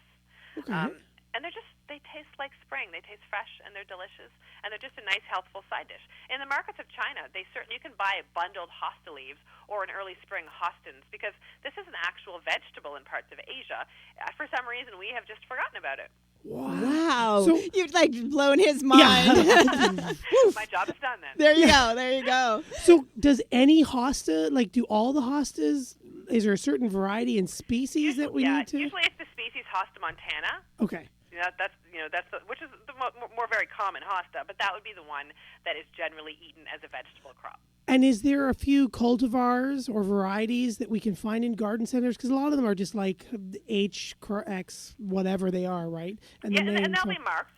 Okay. And they taste like spring. They taste fresh, and they're delicious, and they're just a nice, healthful side dish. In the markets of China, you can buy bundled hosta leaves or an early spring hostens, because this is an actual vegetable in parts of Asia. For some reason, we have just forgotten about it. Wow. So, you've blown his mind. Yeah. My job is done then. There you go. So does any hosta, do all the hostas, is there a certain variety and species that we need to? Usually it's the species Hosta montana. Okay. Which is the more very common hosta, but that would be the one that is generally eaten as a vegetable crop. And is there a few cultivars or varieties that we can find in garden centers? Because a lot of them are just like HX, whatever they are, right? And they'll be marked,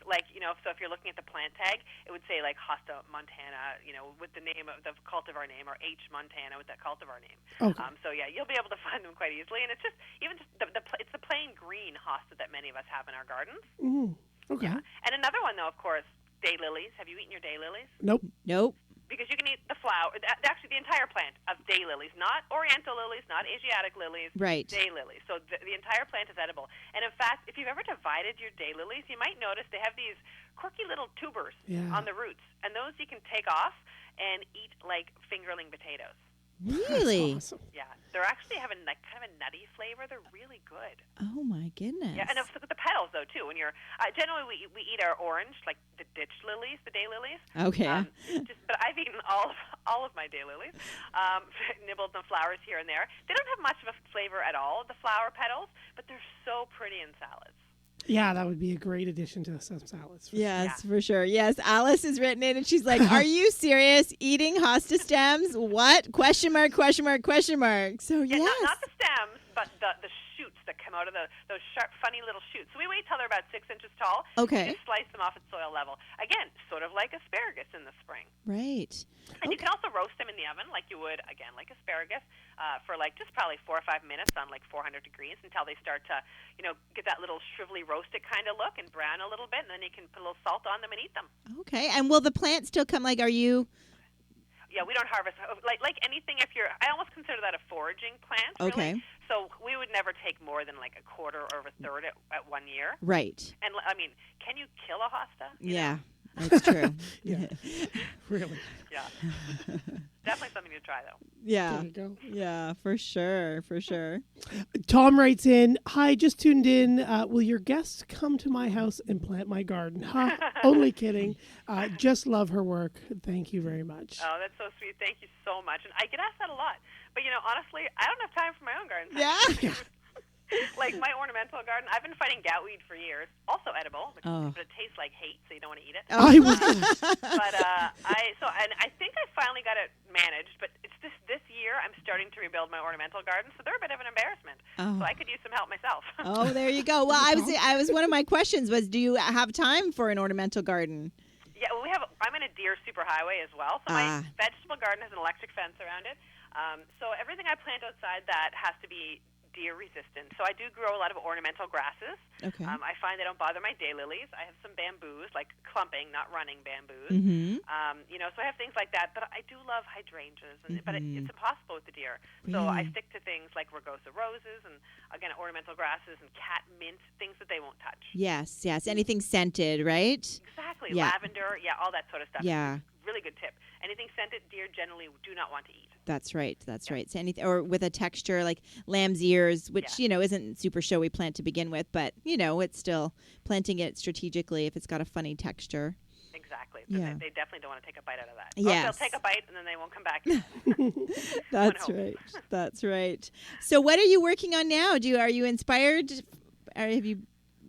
so if you're looking at the plant tag, it would say like Hosta Montana, with the name of the cultivar name, or H Montana with that cultivar name. Okay. You'll be able to find them quite easily. And it's just, it's the plain green hosta that many of us have in our gardens. Mm, okay. Yeah. And another one, though, of course, daylilies. Have you eaten your daylilies? Nope. Because you can eat the flower, actually the entire plant of daylilies, not oriental lilies, not Asiatic lilies, right? Daylilies. So the entire plant is edible. And in fact, if you've ever divided your daylilies, you might notice they have these quirky little tubers on the roots, and those you can take off and eat like fingerling potatoes. Really? That's awesome. Yeah, they're actually having like kind of a nutty flavor. They're really good. Oh my goodness. Yeah, and the petals though too. When you're generally we eat our orange, like the ditch lilies, the daylilies. Okay. But I've eaten all of my daylilies, nibbled the flowers here and there. They don't have much of a flavor at all, the flower petals, but they're so pretty in salads. Yeah, that would be a great addition to some salads. Yes, for sure. Yes, Alice has written in and she's like, "Are you serious? Eating hosta stems? What? Question mark, question mark, question mark." So yeah, yes. not the stems, but the shoots that come out of those sharp, funny little shoots. So we wait till they're about 6 inches tall. Okay. And just slice them off at soil level. Again, sort of like asparagus in the spring. Right. And you can also roast them in the oven like you would, again, like asparagus, for like just probably 4 or 5 minutes on like 400 degrees until they start to, get that little shrivelly roasted kind of look and brown a little bit, and then you can put a little salt on them and eat them. Okay. And will the plant still come, are you... Yeah, we don't harvest like anything. I almost consider that a foraging plant. Really. Okay. So we would never take more than like a quarter or a third at 1 year. Right. And I mean, can you kill a hosta? Yeah, that's true. Yeah. Really. Yeah. Definitely something to try, though. Yeah. There you go. Yeah, for sure. For sure. Tom writes in, "Hi, just tuned in. Will your guests come to my house and plant my garden?" Only kidding. Just love her work. Thank you very much. Oh, that's so sweet. Thank you so much. And I get asked that a lot. But, honestly, I don't have time for my own garden. Yeah. Like my ornamental garden, I've been fighting goutweed for years. Also edible, but it tastes like hate, so you don't want to eat it. I would. But I think I finally got it managed. But it's this year I'm starting to rebuild my ornamental garden, so they're a bit of an embarrassment. So I could use some help myself. Oh, there you go. Well, I was one of my questions was, do you have time for an ornamental garden? Yeah, well, I'm in a deer superhighway as well, so my vegetable garden has an electric fence around it. So everything I plant outside that has to be deer resistant. So I do grow a lot of ornamental grasses. Okay. I find they don't bother my daylilies. I have some bamboos, like clumping, not running bamboos. Mm-hmm. So I have things like that. But I do love hydrangeas, but it's impossible with the deer. So I stick to things like rugosa roses and, again, ornamental grasses and cat mint, things that they won't touch. Yes. Anything scented, right? Exactly. Yeah. Lavender, all that sort of stuff. Yeah. Really good tip. Anything scented, deer generally do not want to eat. That's right. So anything, or with a texture like lamb's ears, which isn't super showy plant to begin with, but it's still planting it strategically if it's got a funny texture. Exactly. So they definitely don't want to take a bite out of that. Yes. They'll take a bite and then they won't come back. That's right. So what are you working on now? Are you inspired? Or have you?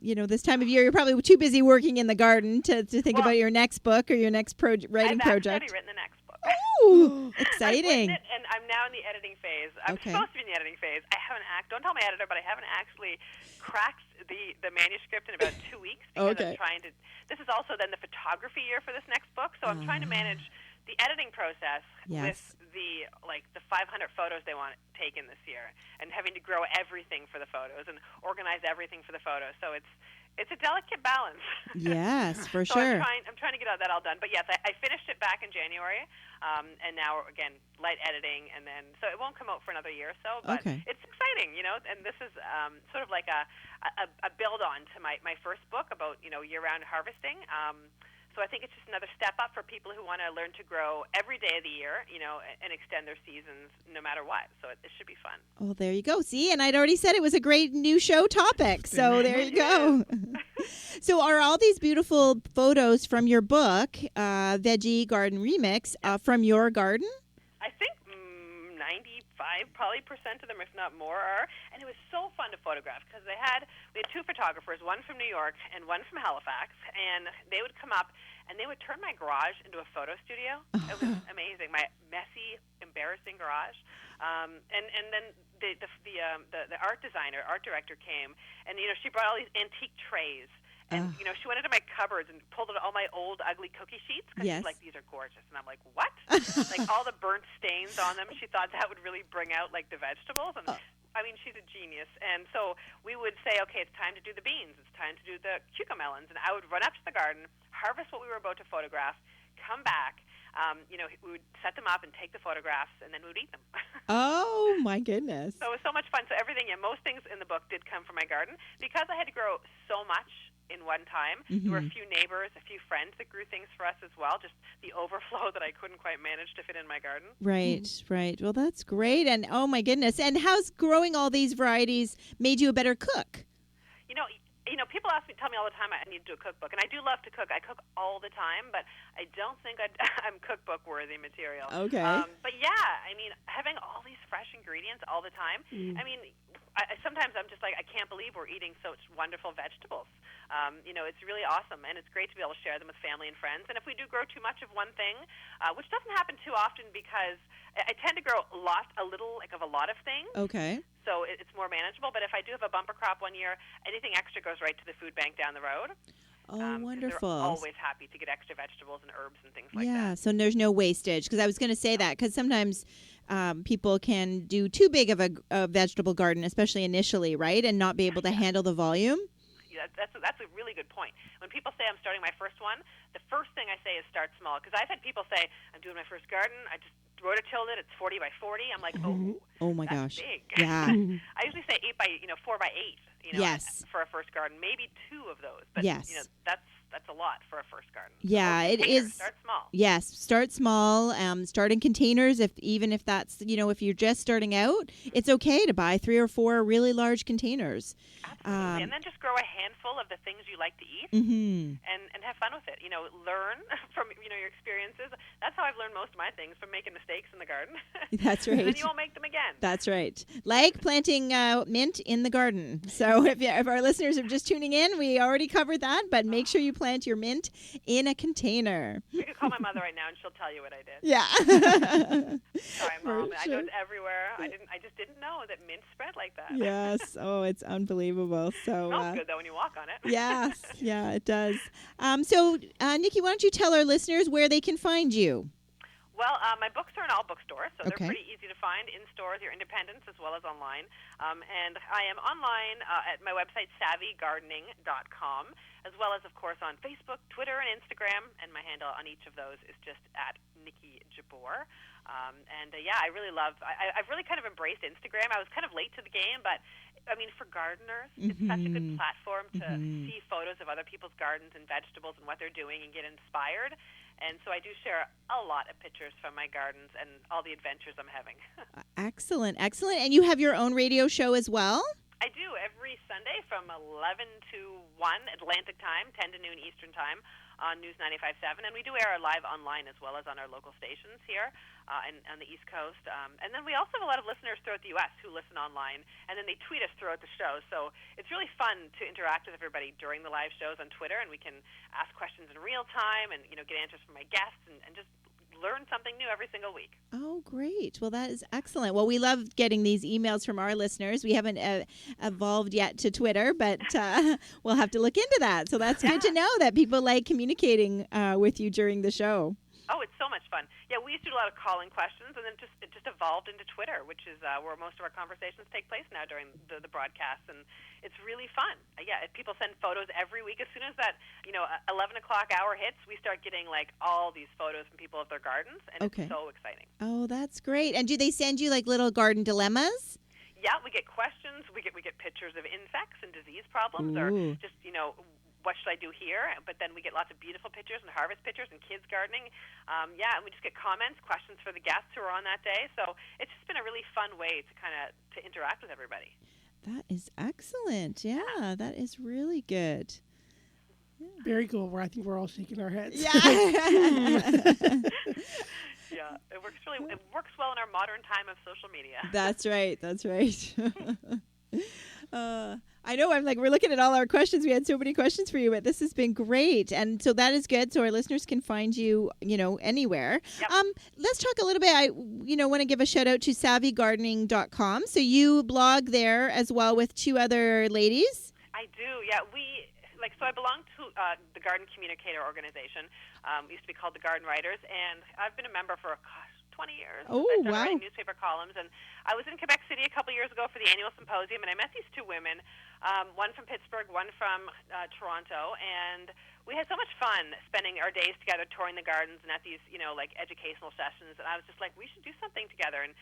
This time of year, you're probably too busy working in the garden to think about your next book or your next writing project. I've already written the next book. Oh, exciting. I've written it, and I'm now in the editing phase. I'm supposed to be in the editing phase. I haven't don't tell my editor, but I haven't actually cracked the manuscript in about 2 weeks because I'm trying to. This is also then the photography year for this next book, so I'm trying to manage the editing process with the 500 photos they want taken this year, and having to grow everything for the photos and organize everything for the photos. So it's a delicate balance. Yes, for so sure. I'm trying to get that all done. But yes, I finished it back in January, and now again light editing, and then so it won't come out for another year or so. But it's exciting, and this is sort of like a build on to my first book about year-round harvesting. So I think it's just another step up for people who want to learn to grow every day of the year, and extend their seasons no matter what. So it should be fun. Well, there you go. See, and I'd already said it was a great new show topic. So there you go. So are all these beautiful photos from your book, Veggie Garden Remix, from your garden? I think probably percent of them, if not more, are. And it was so fun to photograph because we had two photographers, one from New York and one from Halifax, and they would come up and they would turn my garage into a photo studio. It was amazing. My messy, embarrassing garage. And then the art director came, and she brought all these antique trays. And, she went into my cupboards and pulled out all my old, ugly cookie sheets because she's like, these are gorgeous. And I'm like, what? Like, all the burnt stains on them. She thought that would really bring out, like, the vegetables. And, I mean, she's a genius. And so we would say, okay, it's time to do the beans. It's time to do the cucamelons. And I would run up to the garden, harvest what we were about to photograph, come back. We would set them up and take the photographs, and then we would eat them. Oh, my goodness. So it was so much fun. So everything, most things in the book did come from my garden. Because I had to grow so much in one time, there were a few neighbors, a few friends that grew things for us as well, just the overflow that I couldn't quite manage to fit in my garden. Right. Well, that's great. And, oh, my goodness. And how's growing all these varieties made you a better cook? People tell me all the time I need to do a cookbook, and I do love to cook. I cook all the time, but I don't think I'm cookbook-worthy material. Okay. But yeah, I mean, having all these fresh ingredients all the time, I mean, sometimes I'm just like, I can't believe we're eating such wonderful vegetables. It's really awesome, and it's great to be able to share them with family and friends. And if we do grow too much of one thing, which doesn't happen too often because I tend to grow a lot of a lot of things. Okay. So it's more manageable. But if I do have a bumper crop one year, anything extra goes right to the food bank down the road. Oh, wonderful. They're always happy to get extra vegetables and herbs and things like that. Yeah, so there's no wastage. Because I was going to say that, because sometimes people can do too big of a vegetable garden, especially initially, right, and not be able to handle the volume. Yeah, that's a really good point. When people say I'm starting my first one, the first thing I say is start small. Because I've had people say, I'm doing my first garden, I just rototilled it, it's 40 by 40. I'm like, oh my that's gosh. big. Yeah. I usually say 4 by 8, yes. for a first garden, maybe 2 of those. But, yes. That's a lot for a first garden. Yeah, it is. Start small. Yes, start small. Start in containers. Even if that's if you're just starting out, it's okay to buy 3 or 4 really large containers. Absolutely, and then just grow a handful of the things you like to eat, and have fun with it. Learn from your experiences. That's how I've learned most of my things, from making mistakes in the garden. That's right. And then you won't make them again. That's right. Like planting mint in the garden. So if our listeners are just tuning in, we already covered that. But make sure you plant your mint in a container. You could call my mother right now, and she'll tell you what I did. Yeah. Sorry, Mom. I know it's everywhere. I just didn't know that mint spread like that. Yes. Oh, it's unbelievable. So it smells good though when you walk on it. Yes. Yeah, it does. So, Niki, why don't you tell our listeners where they can find you? Well, my books are in all bookstores, so Okay. they're pretty easy to find in stores, your independents, as well as online. And I am online at my website, savvygardening.com, as well as, of course, on Facebook, Twitter, and Instagram. And my handle on each of those is just at Niki Jabbour. I really love, I've really kind of embraced Instagram. I was kind of late to the game, but I mean, for gardeners, it's such a good platform to see photos of other people's gardens and vegetables and what they're doing and get inspired. And so I do share a lot of pictures from my gardens and all the adventures I'm having. Excellent. And you have your own radio show as well? I do, every Sunday from 11 to 1 Atlantic time, 10 to noon Eastern time on News 95.7. And we do air live online as well as on our local stations here and on the East Coast. And then we also have a lot of listeners throughout the U.S. who listen online, and then they tweet us throughout the show. So it's really fun to interact with everybody during the live shows on Twitter, and we can ask questions in real time and get answers from my guests and just learn something new every single week. Oh, great. Well, that is excellent. Well, we love getting these emails from our listeners. We haven't evolved yet to Twitter, but we'll have to look into that. So that's good to know that people like communicating with you during the show. Oh, it's so much fun. Yeah, we used to do a lot of calling questions, and then it just evolved into Twitter, which is where most of our conversations take place now during the broadcasts, and it's really fun. People send photos every week. As soon as that 11 o'clock hour hits, we start getting like all these photos from people of their gardens, and it's so exciting. Oh, that's great. And do they send you like little garden dilemmas? Yeah, we get questions. We get pictures of insects and disease problems, or just what should I do here? But then we get lots of beautiful pictures and harvest pictures and kids gardening. And we just get comments, questions for the guests who are on that day. So it's just been a really fun way to interact with everybody. That is excellent. Yeah, that is really good. Yeah. Very cool. I think we're all shaking our heads. Yeah. Yeah. it works well in our modern time of social media. That's right. I know. We're looking at all our questions. We had so many questions for you, but this has been great. And so that is good. So our listeners can find you, anywhere. Yep. Let's talk a little bit. I, want to give a shout out to savvygardening.com. So you blog there as well with two other ladies. I do. Yeah. So I belong to the Garden Communicator organization. It used to be called the Garden Writers, and I've been a member for 20 years. Oh, I've done wow. writing newspaper columns, and I was in Quebec City a couple years ago for the annual symposium, and I met these two women, one from Pittsburgh, one from Toronto, and we had so much fun spending our days together touring the gardens and at these, educational sessions, and I was just like, we should do something together, and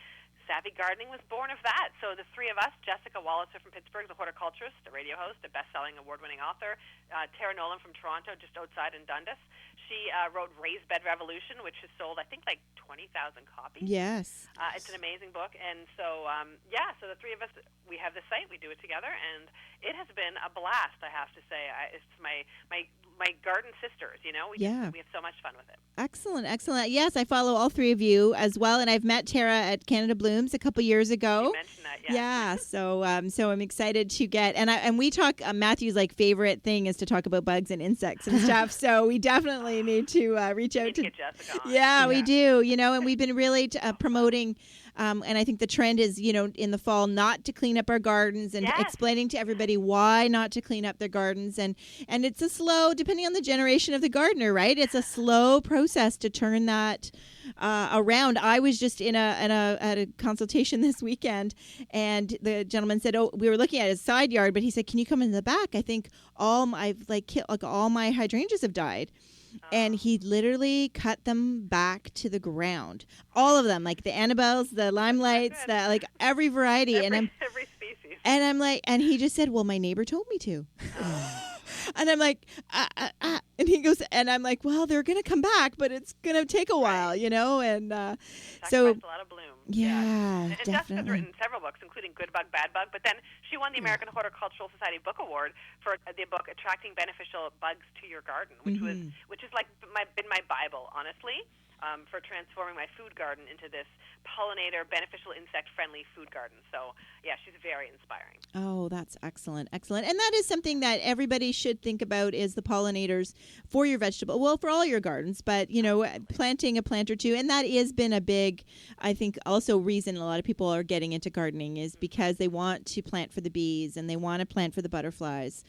Savvy Gardening was born of that. So the three of us, Jessica Wallitzer from Pittsburgh, the horticulturist, a radio host, a best-selling award-winning author, Tara Nolan from Toronto, just outside in Dundas. She wrote Raised Bed Revolution, which has sold, I think, 20,000 copies. Yes. It's an amazing book. And so, so the three of us, we have this site. We do it together. And it has been a blast, I have to say. It's my garden sisters, We have so much fun with it. Excellent. Yes, I follow all three of you as well. And I've met Tara at Canada Blooms a couple years ago. You mentioned that, yeah. Yeah, so I'm excited to get, and we talk, Matthew's favorite thing is to talk about bugs and insects and stuff. So we definitely need to reach out to get Jessica on. Yeah, we do, and we've been really promoting, and I think the trend is, in the fall, not to clean up our gardens and Yes. explaining to everybody why not to clean up their gardens. And it's a slow, depending on the generation of the gardener, right? It's a slow process to turn that around. I was just at a consultation this weekend, and the gentleman said, "Oh, we were looking at his side yard, but he said, can you come in the back? I think all my hydrangeas have died." And he literally cut them back to the ground, all of them, like the Annabelles, the Limelights, every variety. Every species. And I'm like, and he just said, "Well, my neighbor told me to." And I'm like, and he goes, and I'm like, well, they're going to come back, but it's going to take a while, And so, a lot of bloom. Yeah, and definitely. Jessica's written several books, including Good Bug, Bad Bug, but then she won the American Horticultural Society Book Award for the book Attracting Beneficial Bugs to Your Garden, which is been my Bible, honestly. For transforming my food garden into this pollinator, beneficial, insect-friendly food garden. So, yeah, she's very inspiring. Oh, that's excellent. And that is something that everybody should think about, is the pollinators for your vegetable, well, for all your gardens, but, planting a plant or two. And that has been a big, I think, also reason a lot of people are getting into gardening, is because they want to plant for the bees and they want to plant for the butterflies.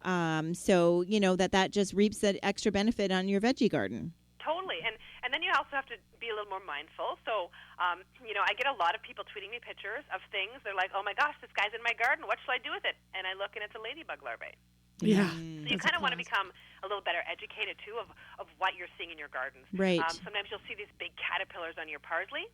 So, that just reaps that extra benefit on your veggie garden. Totally. And then you also have to be a little more mindful. So, I get a lot of people tweeting me pictures of things. They're like, "Oh my gosh, this guy's in my garden. What shall I do with it?" And I look, and it's a ladybug larvae. Yeah. So you kind of want to become a little better educated, too, of what you're seeing in your gardens. Right. Sometimes you'll see these big caterpillars on your parsley.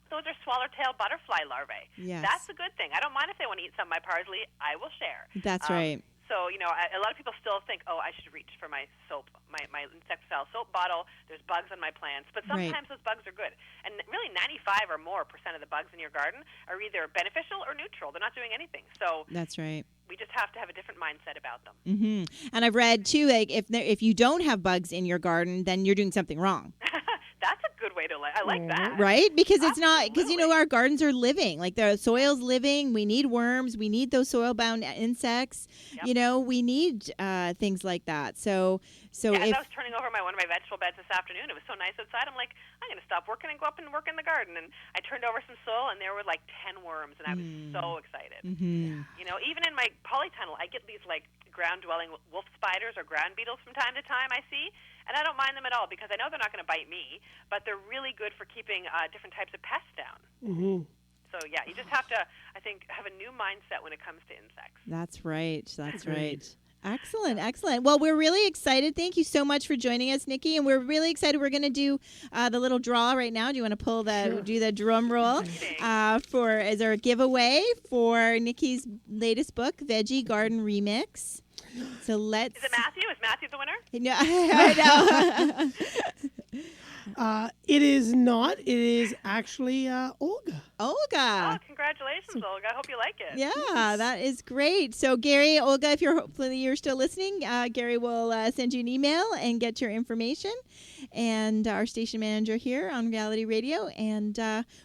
Those are swallowtail butterfly larvae. Yes. That's a good thing. I don't mind if they want to eat some of my parsley. I will share. That's right. So, a lot of people still think, oh, I should reach for my soap, my insecticidal soap bottle. There's bugs on my plants. But sometimes those bugs are good. And really 95% or more of the bugs in your garden are either beneficial or neutral. They're not doing anything. So that's right. We just have to have a different mindset about them. Mm-hmm. And I've read, too, if you don't have bugs in your garden, then you're doing something wrong. That's a good way to I like that. Right? Because it's not, because, our gardens are living. Like, the soil's living. We need worms. We need those soil-bound insects. Yep. We need things like that. So as I was turning over one of my vegetable beds this afternoon, it was so nice outside. I'm like, I'm going to stop working and go up and work in the garden. And I turned over some soil, and there were 10 worms, and I was so excited. Mm-hmm. Even in my polytunnel, I get these ground-dwelling wolf spiders or ground beetles from time to time I see, and I don't mind them at all because I know they're not going to bite me, but they're really good for keeping different types of pests down. Mm-hmm. So, yeah, you just have to, I think, have a new mindset when it comes to insects. That's right. Excellent. Well, we're really excited. Thank you so much for joining us, Niki. And we're really excited. We're going to do the little draw right now. Do you want to do the drum roll as our giveaway for Niki's latest book, Veggie Garden Remix? So let's. Is it Matthew? Is Matthew the winner? No, I know. It is not. It is actually Olga. Oh, Olga. congratulations, Olga. I hope you like it. Yeah, that is great. So, Gary, Olga, if hopefully you're still listening, Gary will send you an email and get your information. And our station manager here on Reality Radio, and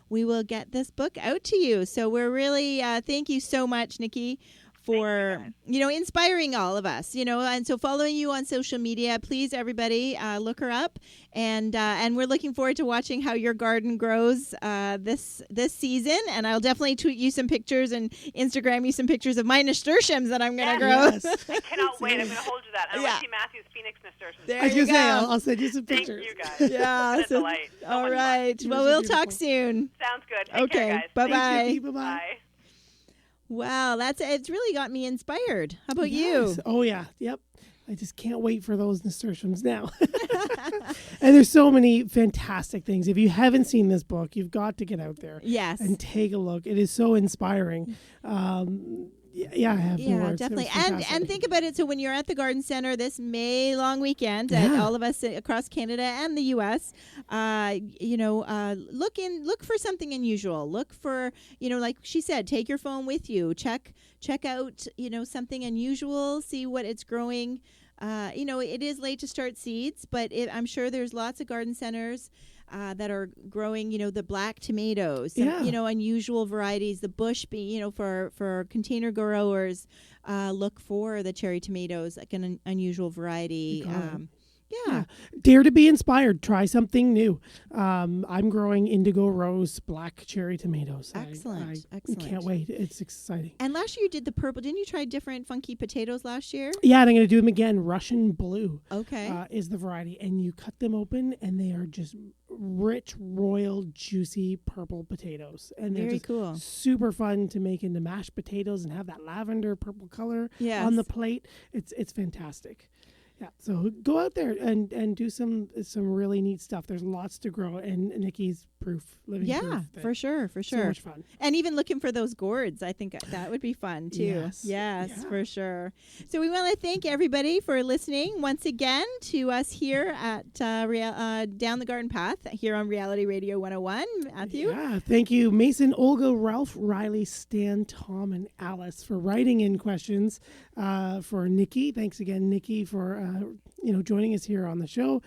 we will get this book out to you. So we're really thank you so much, Niki, for inspiring all of us. And so following you on social media, please everybody look her up, and we're looking forward to watching how your garden grows this season. And I'll definitely tweet you some pictures and Instagram you some pictures of my nasturtiums that I'm going to grow. Yes. I cannot wait. I'm going to hold you that. I want to see Matthew's Phoenix nasturtiums. There I was you going to say, go. I'll send you some Thank pictures. you guys. Yeah. It's a delight. So all much right. fun. Well, we'll talk soon. Sounds good. Take Okay. care, guys. Bye-bye. Thanks, Nikki. Bye-bye. Bye. Wow, it's really got me inspired. How about Yes. you? Oh, yeah. Yep. I just can't wait for those nasturtiums now. And there's so many fantastic things. If you haven't seen this book, you've got to get out there Yes. and take a look. It is so inspiring. Yeah, I have no words. It was definitely. And fantastic. think about it. So when you're at the garden center this May long weekend, Yeah. all of us across Canada and the U.S., look for something unusual. Look for, like she said, take your phone with you. Check out, something unusual. See what it's growing. It is late to start seeds, but I'm sure there's lots of garden centers that are growing, the black tomatoes, some, Yeah. unusual varieties, the bush bean, for container growers, look for the cherry tomatoes, like an unusual variety. Yeah. Dare to be inspired. Try something new. I'm growing indigo rose black cherry tomatoes. Excellent. I Excellent. can't wait. It's exciting. And last year you did the purple. Didn't you try different funky potatoes last year? Yeah, and I'm going to do them again. Russian blue Okay. is the variety. And you cut them open, and they are just rich, royal, juicy purple potatoes. And they're Very just cool. super fun to make into mashed potatoes and have that lavender purple color Yes. on the plate. It's fantastic. Yeah, so go out there and do some really neat stuff. There's lots to grow, and Nikki's living Yeah, proof. that for sure. So much fun. And even looking for those gourds, I think that would be fun too. Yes. Yes, Yeah. for sure. So we want to thank everybody for listening once again to us here at Down the Garden Path here on Reality Radio 101. Matthew? Yeah, thank you, Mason, Olga, Ralph, Riley, Stan, Tom, and Alice for writing in questions. For Niki, thanks again, Niki, for joining us here on the show.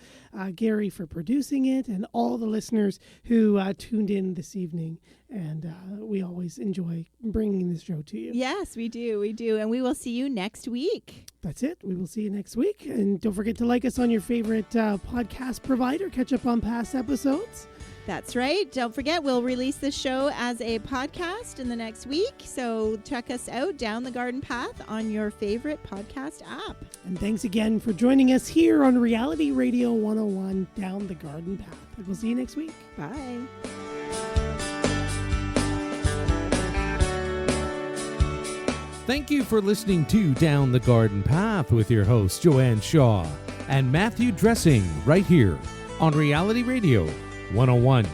Gary for producing it, and all the listeners who tuned in this evening. And we always enjoy bringing this show to you. Yes, we do. We do. And we will see you next week. That's it. We will see you next week. And don't forget to like us on your favorite podcast provider. Catch up on past episodes. That's right. Don't forget, we'll release this show as a podcast in the next week. So check us out, Down the Garden Path, on your favorite podcast app. And thanks again for joining us here on Reality Radio 101, Down the Garden Path. And we'll see you next week. Bye. Thank you for listening to Down the Garden Path with your host, Joanne Shaw and Matthew Dressing, right here on Reality Radio 101.